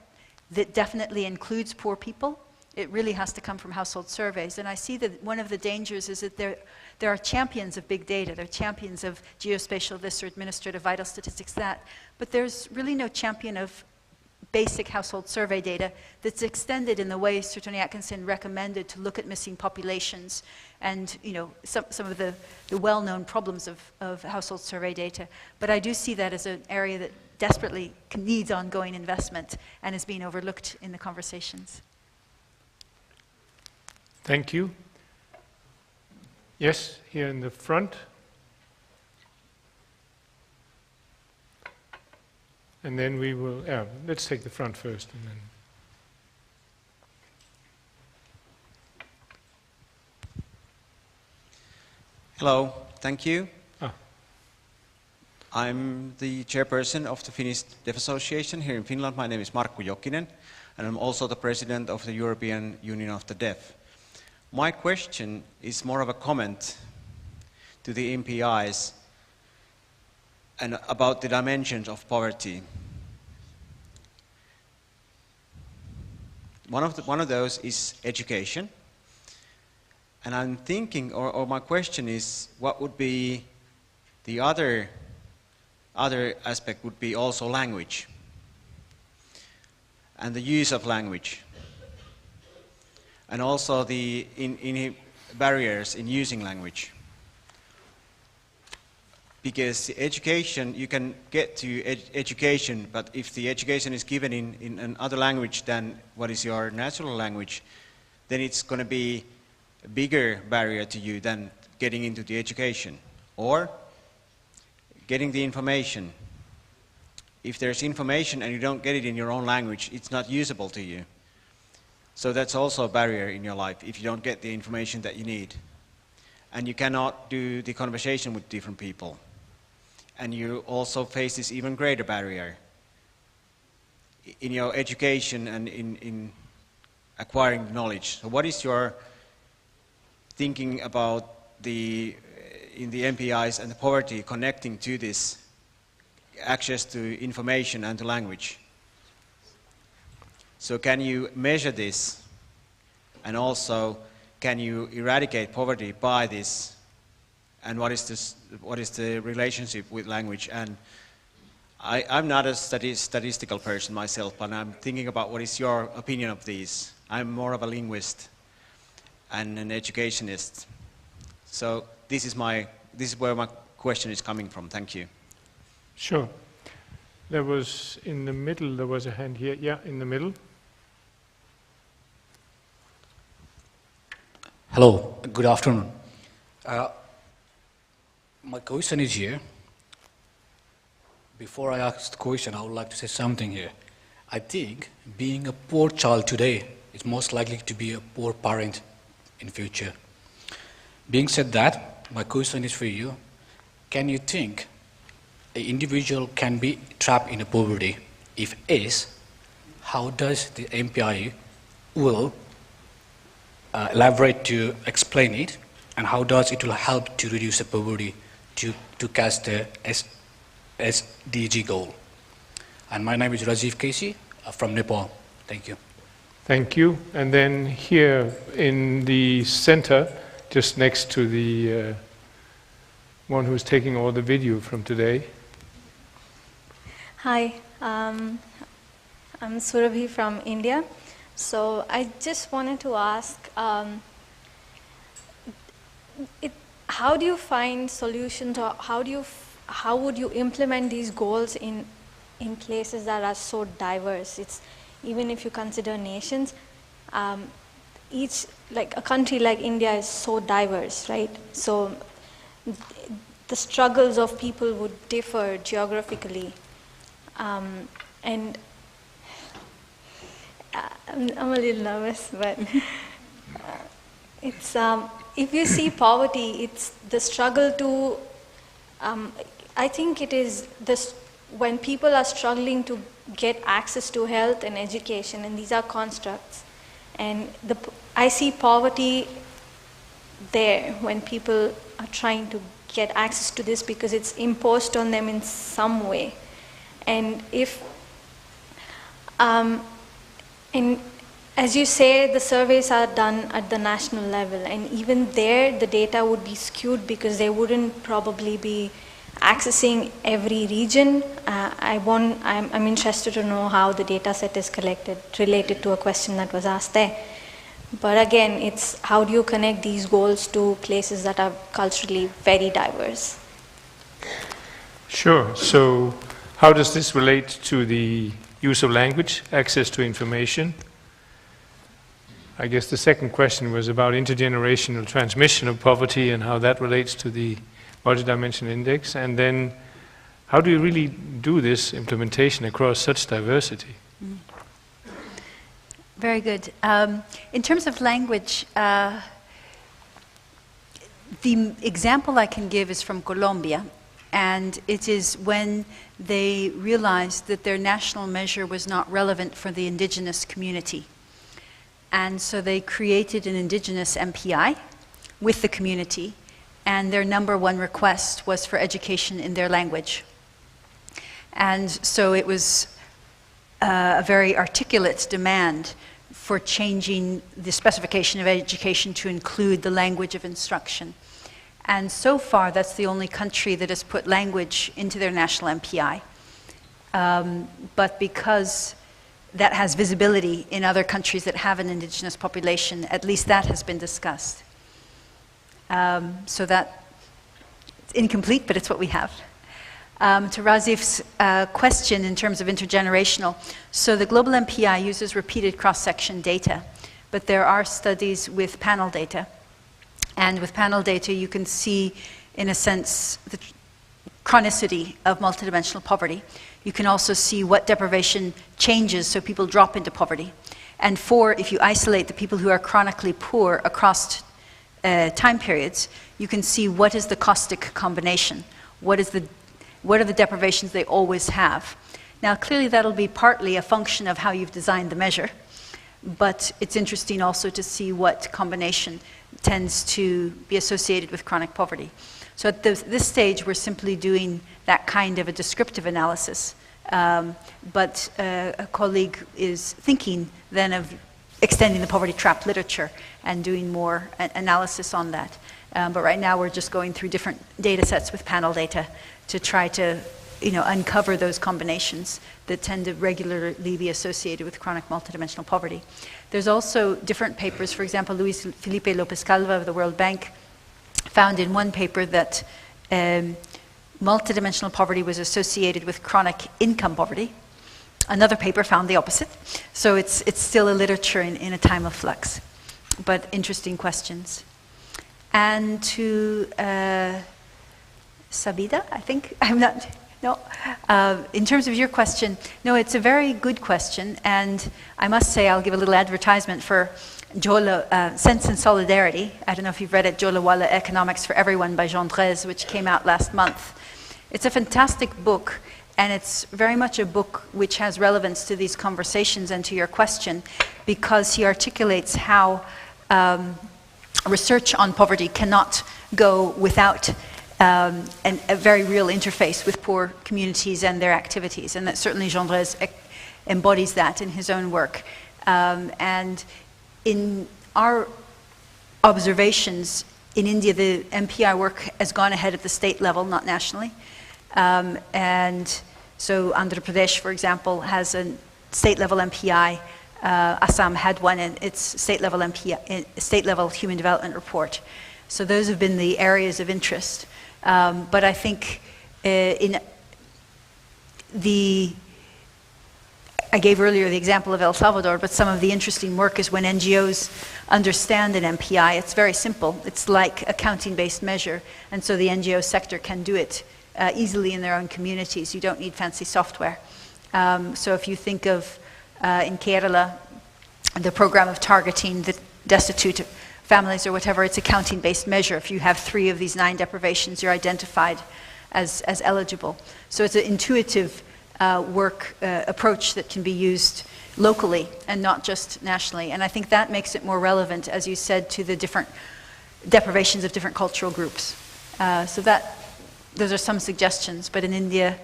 that definitely includes poor people, it really has to come from household surveys. And I see that one of the dangers is that there are champions of big data, there are champions of geospatial this or administrative vital statistics that, but there's really no champion of basic household survey data that's extended in the way Sir Tony Atkinson recommended to look at missing populations and some of the well-known problems of household survey data. But I do see that as an area that desperately needs ongoing investment and is being overlooked in the conversations. Thank you. Yes, here in the front. And then we will, let's take the front first. And then. Hello, thank you. I'm the chairperson of the Finnish Deaf Association here in Finland. My name is Markku Jokinen, and I'm also the president of the European Union of the Deaf. My question is more of a comment to the MPIs and about the dimensions of poverty. One of those is education. And I'm thinking, or my question is, what would be the other aspect would be also language and the use of language, and also the barriers in using language. Because the education, you can get to education, but if the education is given in another language than what is your natural language, then it's going to be a bigger barrier to you than getting into the education. Or getting the information. If there's information and you don't get it in your own language, it's not usable to you. So that's also a barrier in your life if you don't get the information that you need. And you cannot do the conversation with different people. And you also face this even greater barrier in your education and in acquiring knowledge. So what is your thinking about in the MPIs and the poverty connecting to this access to information and to language? So can you measure this, and also can you eradicate poverty by this, and what is the relationship with language? And I'm not a statistical person myself, but I'm thinking about what is your opinion of these. I'm more of a linguist and an educationist. So this is where my question is coming from. Thank you. Sure. There was in the middle, there was a hand here. Yeah, in the middle. Hello, good afternoon. My question is here. Before I ask the question, I would like to say something here. I think being a poor child today is most likely to be a poor parent in future. Being said that, my question is for you. Can you think an individual can be trapped in a poverty? If yes, how does the MPI will elaborate to explain it, and how does it will help to reduce the poverty to catch the SDG goal? And my name is Rajiv Kesi from Nepal. Thank you. Thank you. And then here in the center, just next to the one who's taking all the video from today. Hi, I'm Surabhi from India. So I just wanted to ask, how do you find solutions, or how would you implement these goals in places that are so diverse? It's even if you consider nations, like a country like India is so diverse, right? So the struggles of people would differ geographically, and I'm a little nervous, but it's if you see poverty, it's the struggle to. I think it is this when people are struggling to get access to health and education, and these are constructs, and I see poverty there when people are trying to get access to this because it's imposed on them in some way, and if and as you say, the surveys are done at the national level, and even there the data would be skewed because they wouldn't probably be accessing every region. I'm interested to know how the data set is collected related to a question that was asked there. But again, it's how do you connect these goals to places that are culturally very diverse? Sure. So how does this relate to the use of language, access to information? I guess the second question was about intergenerational transmission of poverty and how that relates to the multidimensional index. And then how do you really do this implementation across such diversity? Very good. In terms of language, the example I can give is from Colombia, and it is when they realized that their national measure was not relevant for the indigenous community. And so they created an indigenous MPI with the community, and their #1 request was for education in their language. And so it was a very articulate demand for changing the specification of education to include the language of instruction. And so far, that's the only country that has put language into their national MPI. But because that has visibility in other countries that have an indigenous population, at least that has been discussed. So that, it's incomplete, but it's what we have. To Razif's question in terms of intergenerational, so the global MPI uses repeated cross-section data, but there are studies with panel data. And with panel data, you can see, in a sense, the chronicity of multidimensional poverty. You can also see what deprivation changes so people drop into poverty. And if you isolate the people who are chronically poor across time periods, you can see what is the caustic combination. What are the deprivations they always have? Now, clearly that'll be partly a function of how you've designed the measure, but it's interesting also to see what combination tends to be associated with chronic poverty. So at this stage, we're simply doing that kind of a descriptive analysis, but a colleague is thinking then of extending the poverty trap literature and doing more analysis on that. But right now, we're just going through different data sets with panel data to try to uncover those combinations that tend to regularly be associated with chronic multidimensional poverty. There's also different papers. For example, Luis Felipe Lopez Calva of the World Bank found in one paper that multidimensional poverty was associated with chronic income poverty. Another paper found the opposite. So it's still a literature in a time of flux, but interesting questions. And to Sabida, I think, in terms of your question, no, it's a very good question, and I must say I'll give a little advertisement for Jola, Sense and Solidarity. I don't know if you've read it, Jola Walla Economics for Everyone by Jean Drèze, which came out last month. It's a fantastic book, and it's very much a book which has relevance to these conversations and to your question, because he articulates how research on poverty cannot go without a very real interface with poor communities and their activities, and that certainly Jean Drèze embodies that in his own work. And in our observations in India, the MPI work has gone ahead at the state level, not nationally. And so Andhra Pradesh, for example, has a state-level MPI. Assam had one in its state-level MPI, state-level Human Development Report. So those have been the areas of interest. But I think I gave earlier the example of El Salvador, but some of the interesting work is when NGOs understand an MPI. It's very simple. It's like a counting-based measure, and so the NGO sector can do it easily in their own communities. You don't need fancy software. So if you think of, in Kerala, the program of targeting the destitute families or whatever, it's a counting-based measure. If you have 3 of these 9 deprivations, you're identified as eligible. So it's an intuitive approach that can be used locally and not just nationally. And I think that makes it more relevant, as you said, to the different deprivations of different cultural groups. So those are some suggestions, but in India,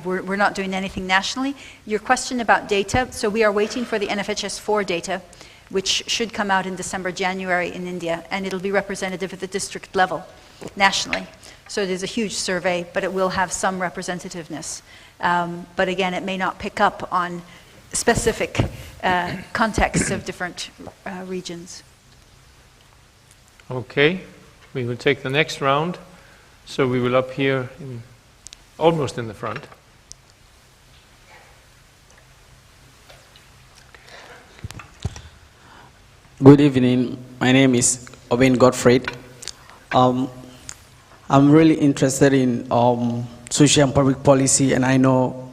we're not doing anything nationally. Your question about data, so we are waiting for the NFHS4 data, which should come out in December, January in India, and it'll be representative at the district level nationally. So it is a huge survey, but it will have some representativeness. But again, it may not pick up on specific contexts of different regions. Okay, we will take the next round. So we will up here, almost in the front. Good evening. My name is Owen Gottfried. I'm really interested in social and public policy, and I know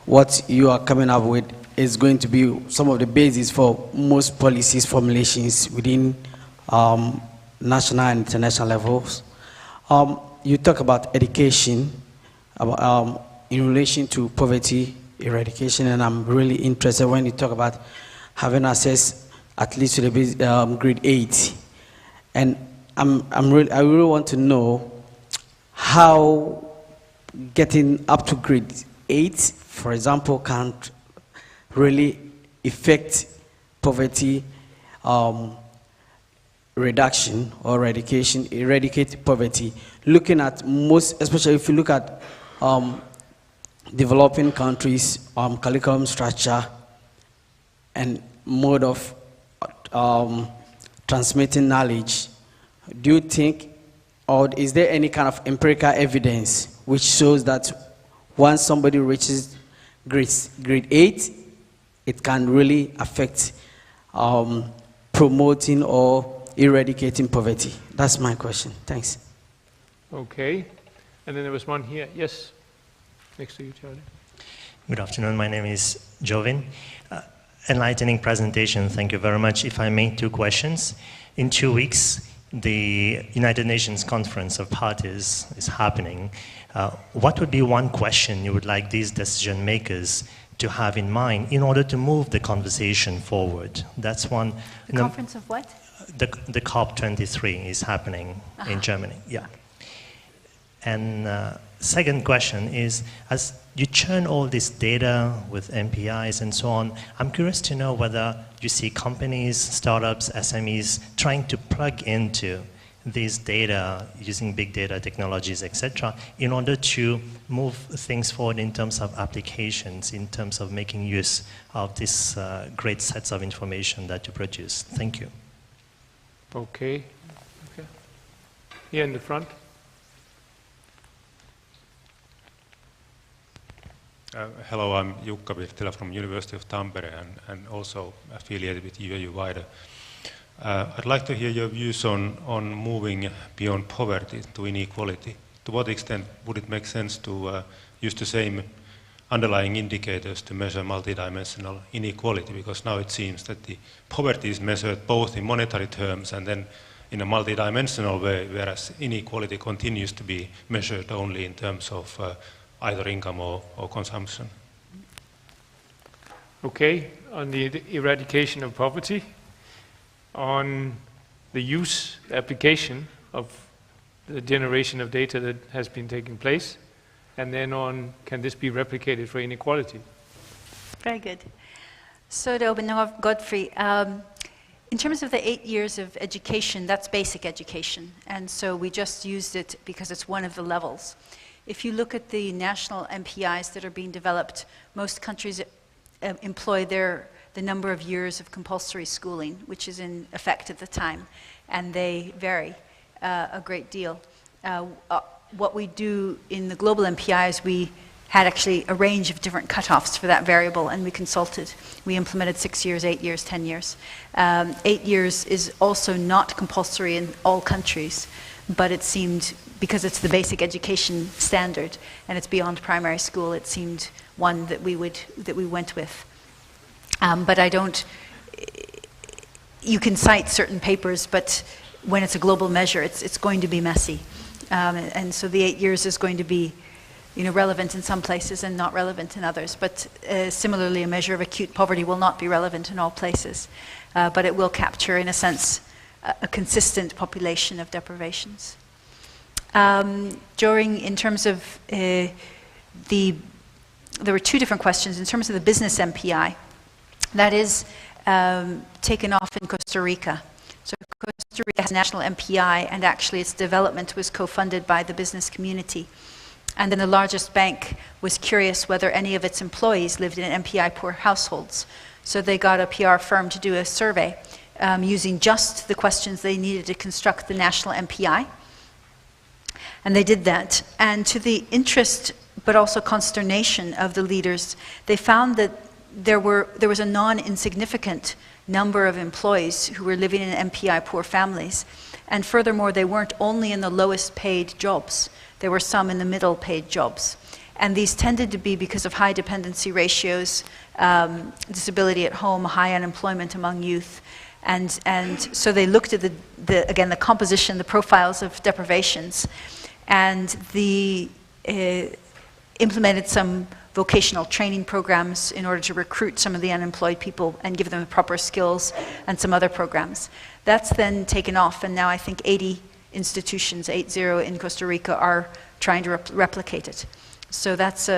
what you are coming up with is going to be some of the basis for most policies formulations within national and international levels. You talk about education in relation to poverty eradication, and I'm really interested when you talk about having access at least to the grade 8. And I really want to know how getting up to grade 8, for example, can really affect poverty reduction or eradicate poverty, looking at most, especially if you look at developing countries, curriculum structure and mode of transmitting knowledge, do you think, or is there any kind of empirical evidence which shows that once somebody reaches grade 8, it can really affect promoting or eradicating poverty? That's my question. Thanks. Okay. And then there was one here. Yes. Next to you, Charlie. Good afternoon. My name is Jovin. Enlightening presentation. Thank you very much. If I may, 2 questions. In 2 weeks, the United Nations Conference of Parties is happening. What would be one question you would like these decision makers to have in mind in order to move the conversation forward? That's one. The conference of what? The COP23 is happening in Germany. Yeah. And second question is, as you churn all this data with MPIs and so on, I'm curious to know whether you see companies, startups, SMEs trying to plug into these data using big data technologies, etc., in order to move things forward in terms of applications, in terms of making use of these great sets of information that you produce. Thank you. Okay. Okay. Here in the front. Hello, I'm Jukka Virtilä from University of Tampere and also affiliated with UNU Wider. I'd like to hear your views on moving beyond poverty to inequality. To what extent would it make sense to use the same underlying indicators to measure multidimensional inequality? Because now it seems that the poverty is measured both in monetary terms and then in a multidimensional way, whereas inequality continues to be measured only in terms of either income or consumption. Okay, on the eradication of poverty, on the use, application of the generation of data that has been taking place, and then on, can this be replicated for inequality? Very good. So to open Godfrey, in terms of the 8 years of education, that's basic education, and so we just used it because it's one of the levels. If you look at the national MPIs that are being developed, most countries employ the number of years of compulsory schooling, which is in effect at the time, and they vary a great deal. What we do in the global MPIs, we had actually a range of different cutoffs for that variable, and we consulted. We implemented 6 years, 8 years, 10 years. 8 years is also not compulsory in all countries, but it seemed, because it's the basic education standard and it's beyond primary school, it seemed one that we went with. But I don't, you can cite certain papers, but when it's a global measure, it's going to be messy. And so the 8 years is going to be, relevant in some places and not relevant in others. But similarly, a measure of acute poverty will not be relevant in all places. But it will capture, in a sense, a consistent population of deprivations. In terms of there were 2 different questions. In terms of the business MPI, that is taken off in Costa Rica. So Costa Rica has a national MPI, and actually its development was co-funded by the business community. And then the largest bank was curious whether any of its employees lived in MPI-poor households. So they got a PR firm to do a survey using just the questions they needed to construct the national MPI. And they did that. And to the interest, but also consternation of the leaders, they found that there was a non-insignificant number of employees who were living in MPI-poor families. And furthermore, they weren't only in the lowest paid jobs. There were some in the middle paid jobs. And these tended to be because of high dependency ratios, disability at home, high unemployment among youth. And so they looked at again, the composition, the profiles of deprivations, and implemented some vocational training programs in order to recruit some of the unemployed people and give them the proper skills, and some other programs. That's then taken off, and now I think 80 institutions, 80 in Costa Rica, are trying to replicate it. So that's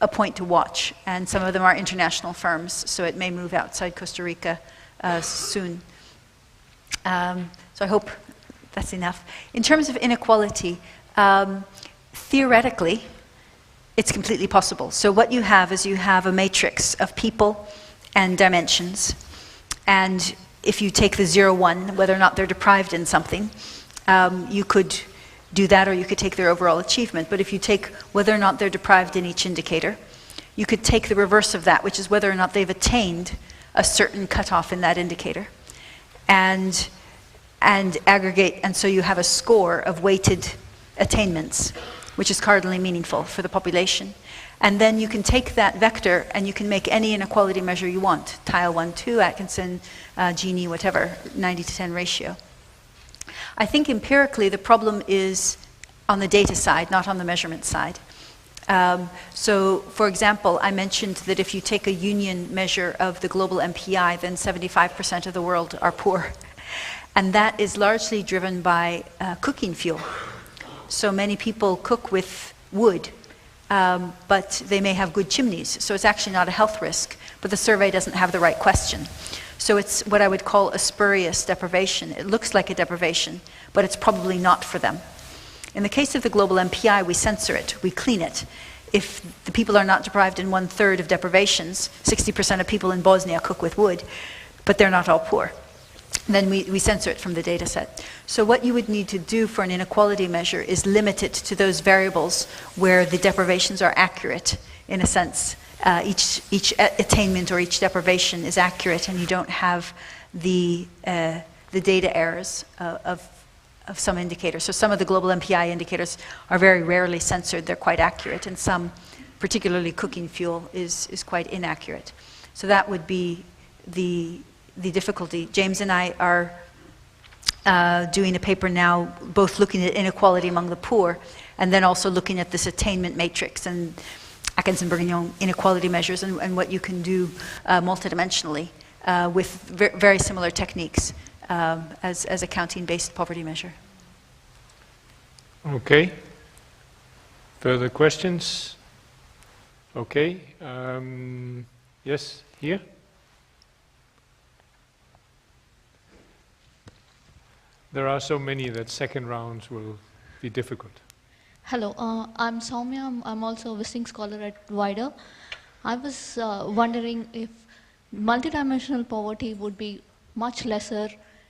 a point to watch, and some of them are international firms, so it may move outside Costa Rica soon. So I hope that's enough. In terms of inequality, theoretically, it's completely possible. So what you have is you have a matrix of people and dimensions, and if you take the 0, 1, whether or not they're deprived in something, you could do that, or you could take their overall achievement. But if you take whether or not they're deprived in each indicator, you could take the reverse of that, which is whether or not they've attained a certain cutoff in that indicator, and aggregate, and so you have a score of weighted attainments, which is cardinally meaningful for the population. And then you can take that vector and you can make any inequality measure you want, Tile 1, 2, Atkinson, Gini, whatever, 90-to-10 ratio. I think empirically the problem is on the data side, not on the measurement side. So, for example, I mentioned that if you take a union measure of the global MPI, then 75% of the world are poor. And that is largely driven by cooking fuel. So many people cook with wood, but they may have good chimneys. So it's actually not a health risk, but the survey doesn't have the right question. So it's what I would call a spurious deprivation. It looks like a deprivation, but it's probably not for them. In the case of the global MPI, we censor it, we clean it. If the people are not deprived in 1/3 of deprivations, 60% of people in Bosnia cook with wood, but they're not all poor. Then we censor it from the data set. So what you would need to do for an inequality measure is limit it to those variables where the deprivations are accurate, in a sense. Each attainment or each deprivation is accurate, and you don't have the data errors of some indicators. So some of the global MPI indicators are very rarely censored. They're quite accurate, and some, particularly cooking fuel, is quite inaccurate. So that would be the difficulty. James and I are doing a paper now, both looking at inequality among the poor, and then also looking at this attainment matrix and Atkinson-Bourguignon inequality measures, and what you can do multidimensionally with very similar techniques as a counting-based poverty measure. Okay. Further questions? Okay. Yes, here. There are so many that second rounds will be difficult. Hello, I'm Soumya. I'm also a visiting scholar at WIDER. I was wondering if multidimensional poverty would be much lesser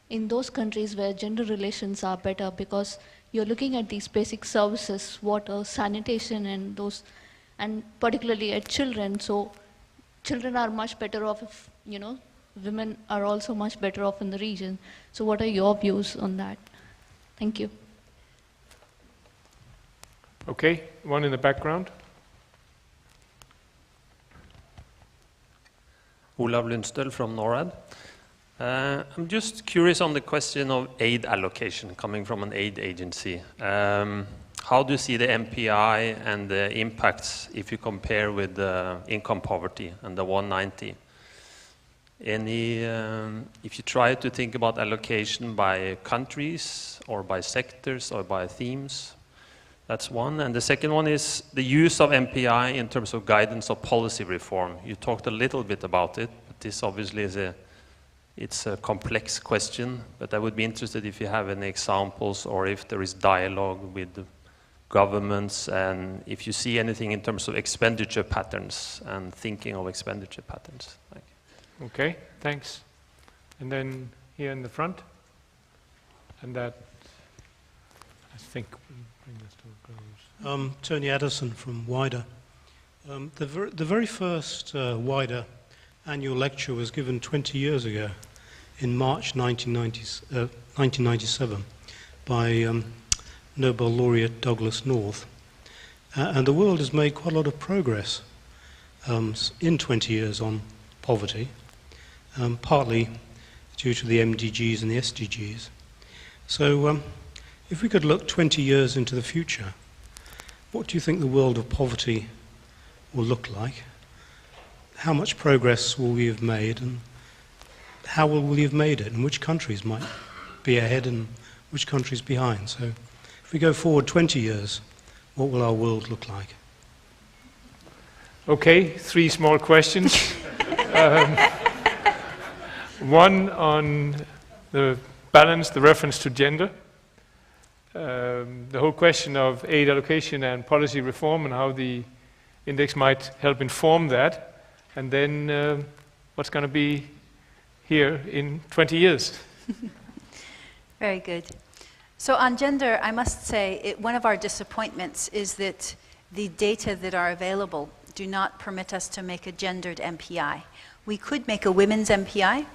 in those countries where gender relations are better, because you're looking at these basic services, water, sanitation, and those, and particularly at children. So children are much better off if, women are also much better off in the region. So what are your views on that? Thank you. Okay, one in the background. Olav Lundstøl from NORAD. I'm just curious on the question of aid allocation coming from an aid agency. How do you see the MPI and the impacts if you compare with the income poverty and the 190? If you try to think about allocation by countries or by sectors or by themes, that's one. And the second one is the use of MPI in terms of guidance of policy reform. You talked a little bit about it, but this obviously is it's a complex question, but I would be interested if you have any examples or if there is dialogue with the governments, and if you see anything in terms of expenditure patterns and thinking of expenditure patterns. Thank you. Okay, thanks. And then here in the front, and that, I think, we'll bring this to a close. Tony Addison from WIDER. The very first WIDER annual lecture was given 20 years ago in March 1997 by Nobel laureate Douglas North. And the world has made quite a lot of progress in 20 years on poverty, partly due to the MDGs and the SDGs. So if we could look 20 years into the future, what do you think the world of poverty will look like? How much progress will we have made, and how will we have made it, and which countries might be ahead and which countries behind? So if we go forward 20 years, what will our world look like? Okay, 3 small questions. One on the balance, the reference to gender. The whole question of aid allocation and policy reform and how the index might help inform that. And then what's going to be here in 20 years. Very good. So on gender, I must say, one of our disappointments is that the data that are available do not permit us to make a gendered MPI. We could make a women's MPI,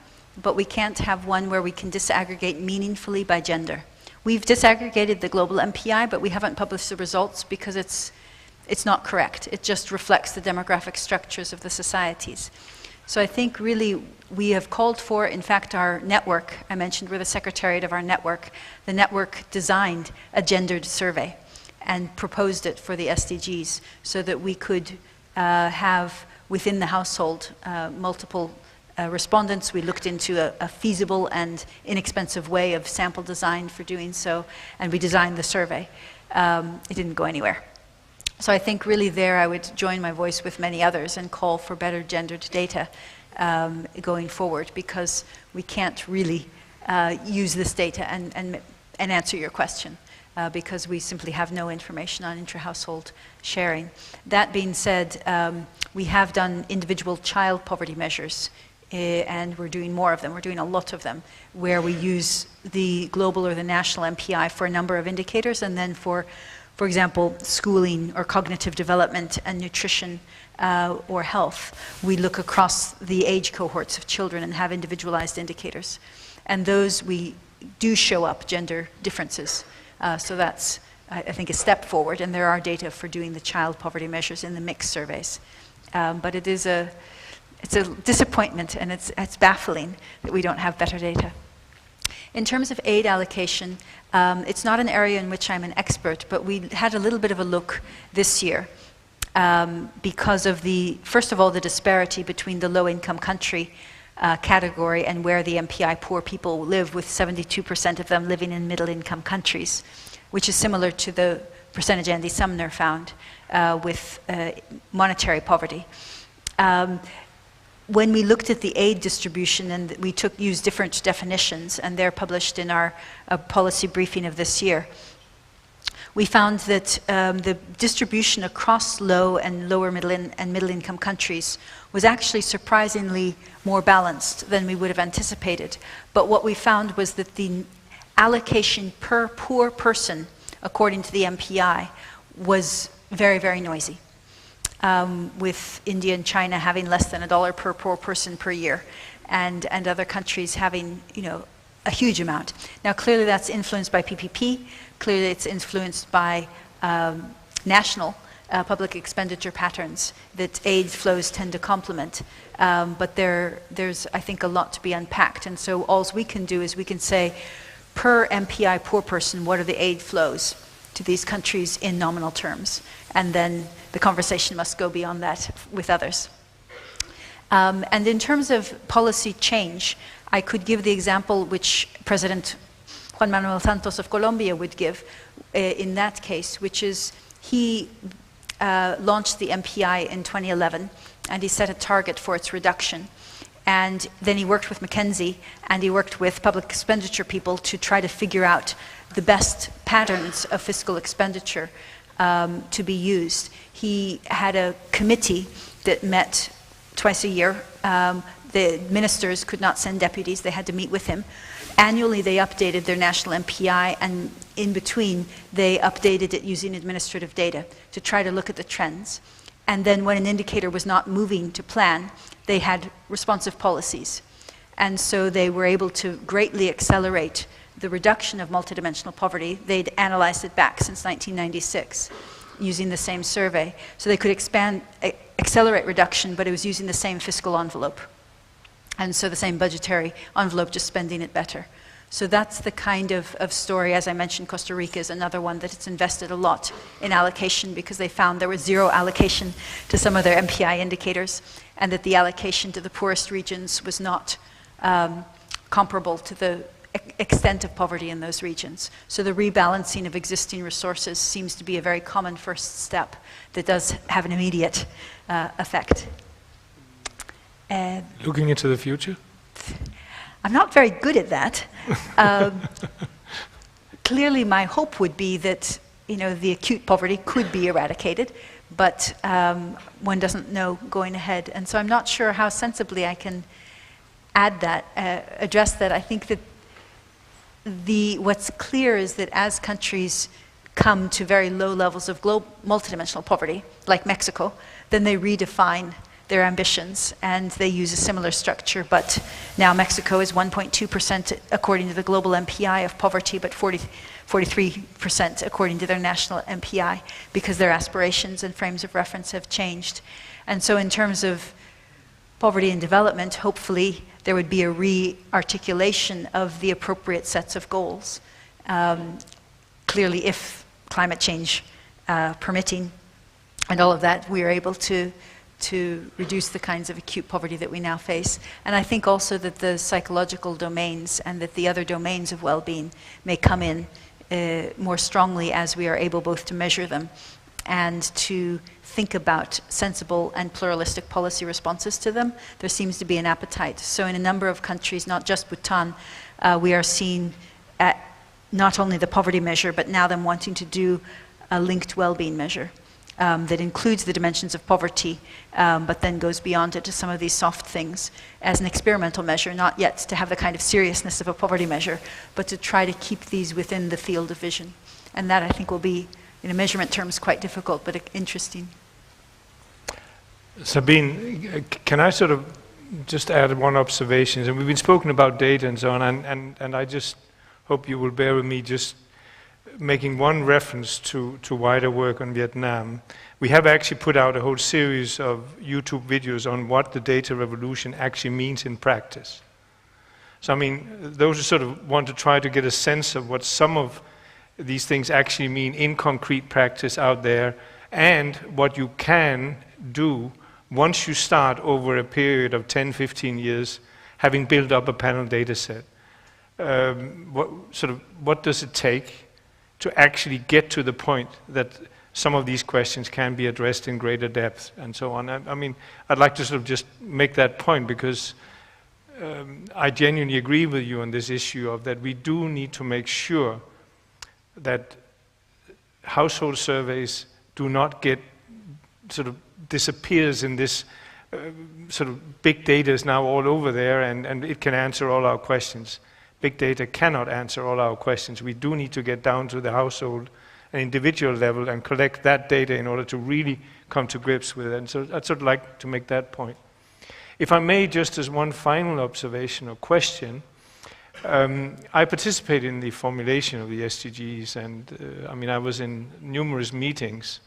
but we can't have one where we can disaggregate meaningfully by gender. We've disaggregated the global MPI, but we haven't published the results because it's not correct. It just reflects the demographic structures of the societies. So I think really we have called for, in fact, our network, I mentioned we're the secretariat of our network. The network designed a gendered survey and proposed it for the SDGs so that we could have within the household multiple respondents. We looked into a feasible and inexpensive way of sample design for doing so, and we designed the survey. It didn't go anywhere. So I think really there I would join my voice with many others and call for better gendered data going forward, because we can't really use this data and answer your question because we simply have no information on intra-household sharing. That being said, we have done individual child poverty measures and we're doing more of them. We're doing a lot of them where we use the global or the national MPI for a number of indicators, and then for example, schooling or cognitive development and nutrition or health, we look across the age cohorts of children and have individualized indicators. And those we do show up gender differences. So that's, I think, a step forward, and there are data for doing the child poverty measures in the mixed surveys. But it's a disappointment, and it's baffling that we don't have better data. In terms of aid allocation, it's not an area in which I'm an expert, but we had a little bit of a look this year because of first of all, the disparity between the low-income country category and where the MPI poor people live, with 72% of them living in middle-income countries, which is similar to the percentage Andy Sumner found with monetary poverty. When we looked at the aid distribution, and we used different definitions, and they're published in our policy briefing of this year, we found that the distribution across low and lower middle income countries was actually surprisingly more balanced than we would have anticipated. But what we found was that the allocation per poor person, according to the MPI, was very, very noisy. With India and China having less than $1 per poor person per year, and other countries having, a huge amount. Now, clearly that's influenced by PPP. Clearly it's influenced by national public expenditure patterns that aid flows tend to complement. But there's, I think, a lot to be unpacked. And so all we can do is we can say, per MPI poor person, what are the aid flows to these countries in nominal terms? And then the conversation must go beyond that with others. And in terms of policy change, I could give the example which President Juan Manuel Santos of Colombia would give in that case, which is he launched the MPI in 2011, and he set a target for its reduction. And then he worked with McKinsey, and he worked with public expenditure people to try to figure out the best patterns of fiscal expenditure to be used. He had a committee that met twice a year. The ministers could not send deputies, they had to meet with him. Annually they updated their national MPI, and in between they updated it using administrative data to try to look at the trends. And then when an indicator was not moving to plan, they had responsive policies. And so they were able to greatly accelerate the reduction of multidimensional poverty. They'd analyzed it back since 1996 using the same survey. So they could accelerate reduction, but it was using the same fiscal envelope. And so the same budgetary envelope, just spending it better. So that's the kind of story. As I mentioned, Costa Rica is another one that it's invested a lot in allocation because they found there was zero allocation to some of their MPI indicators, and that the allocation to the poorest regions was not comparable to the extent of poverty in those regions. So the rebalancing of existing resources seems to be a very common first step that does have an immediate effect. Looking into the future? I'm not very good at that. Clearly, my hope would be that the acute poverty could be eradicated, but one doesn't know going ahead. And so I'm not sure how sensibly I can add that, address that. I think that what's clear is that as countries come to very low levels of multidimensional poverty, like Mexico, then they redefine their ambitions, and they use a similar structure, but now Mexico is 1.2% according to the global MPI of poverty, but 43% according to their national MPI, because their aspirations and frames of reference have changed. And so in terms of poverty and development, hopefully there would be a re-articulation of the appropriate sets of goals. Clearly, if climate change permitting and all of that, we are able to reduce the kinds of acute poverty that we now face. And I think also that the psychological domains and that the other domains of well-being may come in more strongly as we are able both to measure them and to think about sensible and pluralistic policy responses to them. There seems to be an appetite. So in a number of countries, not just Bhutan, we are seeing not only the poverty measure, but now them wanting to do a linked well-being measure. That includes the dimensions of poverty, but then goes beyond it to some of these soft things as an experimental measure, not yet to have the kind of seriousness of a poverty measure, but to try to keep these within the field of vision. And that, I think, will be, in measurement terms, quite difficult, but interesting. Sabine, can I sort of just add one observation? And we've been spoken about data and so on, and I just hope you will bear with me just making one reference to wider work on Vietnam. We have actually put out a whole series of YouTube videos on what the data revolution actually means in practice. So I mean, those who sort of want to try to get a sense of what some of these things actually mean in concrete practice out there, and what you can do once you start over a period of 10, 15 years, having built up a panel data set. What does it take to actually get to the point that some of these questions can be addressed in greater depth and so on. I mean, I'd like to sort of just make that point because I genuinely agree with you on this issue of that we do need to make sure that household surveys do not get sort of disappears in this sort of big data is now all over there and it can answer all our questions. Big data cannot answer all our questions. We do need to get down to the household and individual level and collect that data in order to really come to grips with it. And so I'd sort of like to make that point. If I may, just as one final observation or question, I participated in the formulation of the SDGs, and I mean, I was in numerous meetings.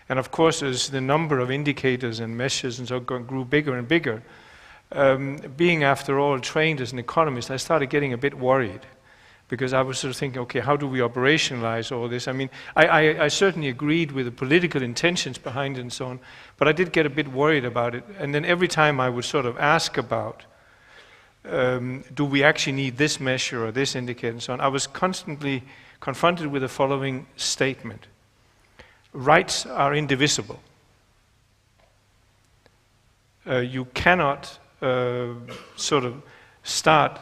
And of course, as the number of indicators and measures and so on grew bigger and bigger, being, after all, trained as an economist, I started getting a bit worried because I was sort of thinking, okay, how do we operationalize all this? I mean, I certainly agreed with the political intentions behind it and so on, but I did get a bit worried about it. And then every time I would sort of ask about, do we actually need this measure or this indicator and so on, I was constantly confronted with the following statement. Rights are indivisible. You cannot sort of start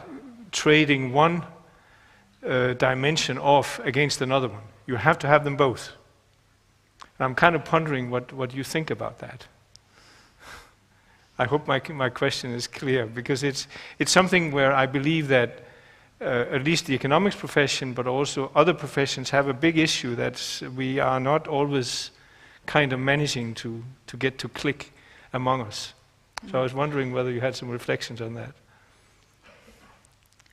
trading one dimension off against another one. You have to have them both. And I'm kind of pondering what you think about that. I hope my question is clear, because it's something where I believe that at least the economics profession, but also other professions, have a big issue that we are not always kind of managing to get to click among us. So I was wondering whether you had some reflections on that.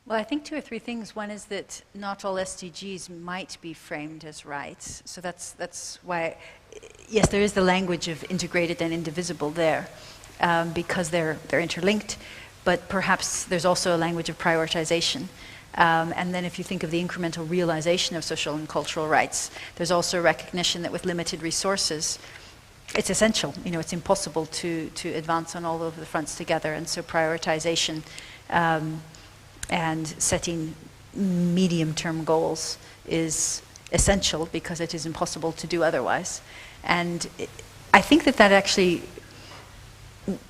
Well, I think two or three things. One is that not all SDGs might be framed as rights. So that's why, yes, there is the language of integrated and indivisible there, because they're interlinked, but perhaps there's also a language of prioritization. And then if you think of the incremental realization of social and cultural rights, there's also a recognition that with limited resources, it's essential. You know, it's impossible to advance on all of the fronts together, and so prioritization and setting medium-term goals is essential because it is impossible to do otherwise. And I think that actually,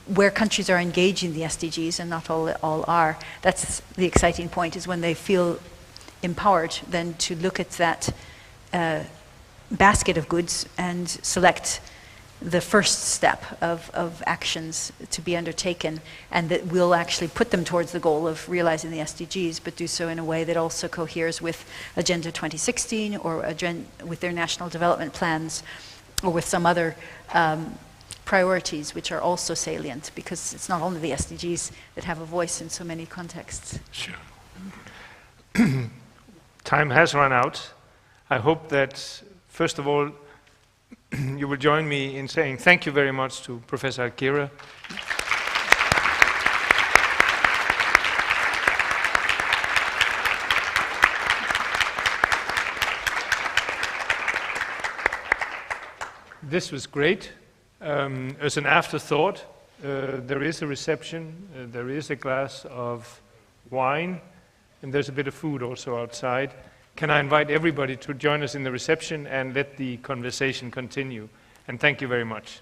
where countries are engaging the SDGs, and not all are, that's the exciting point, is when they feel empowered then to look at that basket of goods and select the first step of actions to be undertaken, and that will actually put them towards the goal of realizing the SDGs, but do so in a way that also coheres with Agenda 2016 or with their national development plans, or with some other priorities which are also salient, because it's not only the SDGs that have a voice in so many contexts. Sure. Time has run out. I hope that, first of all, you will join me in saying thank you very much to Professor Alkira. This was great. As an afterthought, there is a reception, there is a glass of wine, and there's a bit of food also outside. Can I invite everybody to join us in the reception and let the conversation continue? And thank you very much.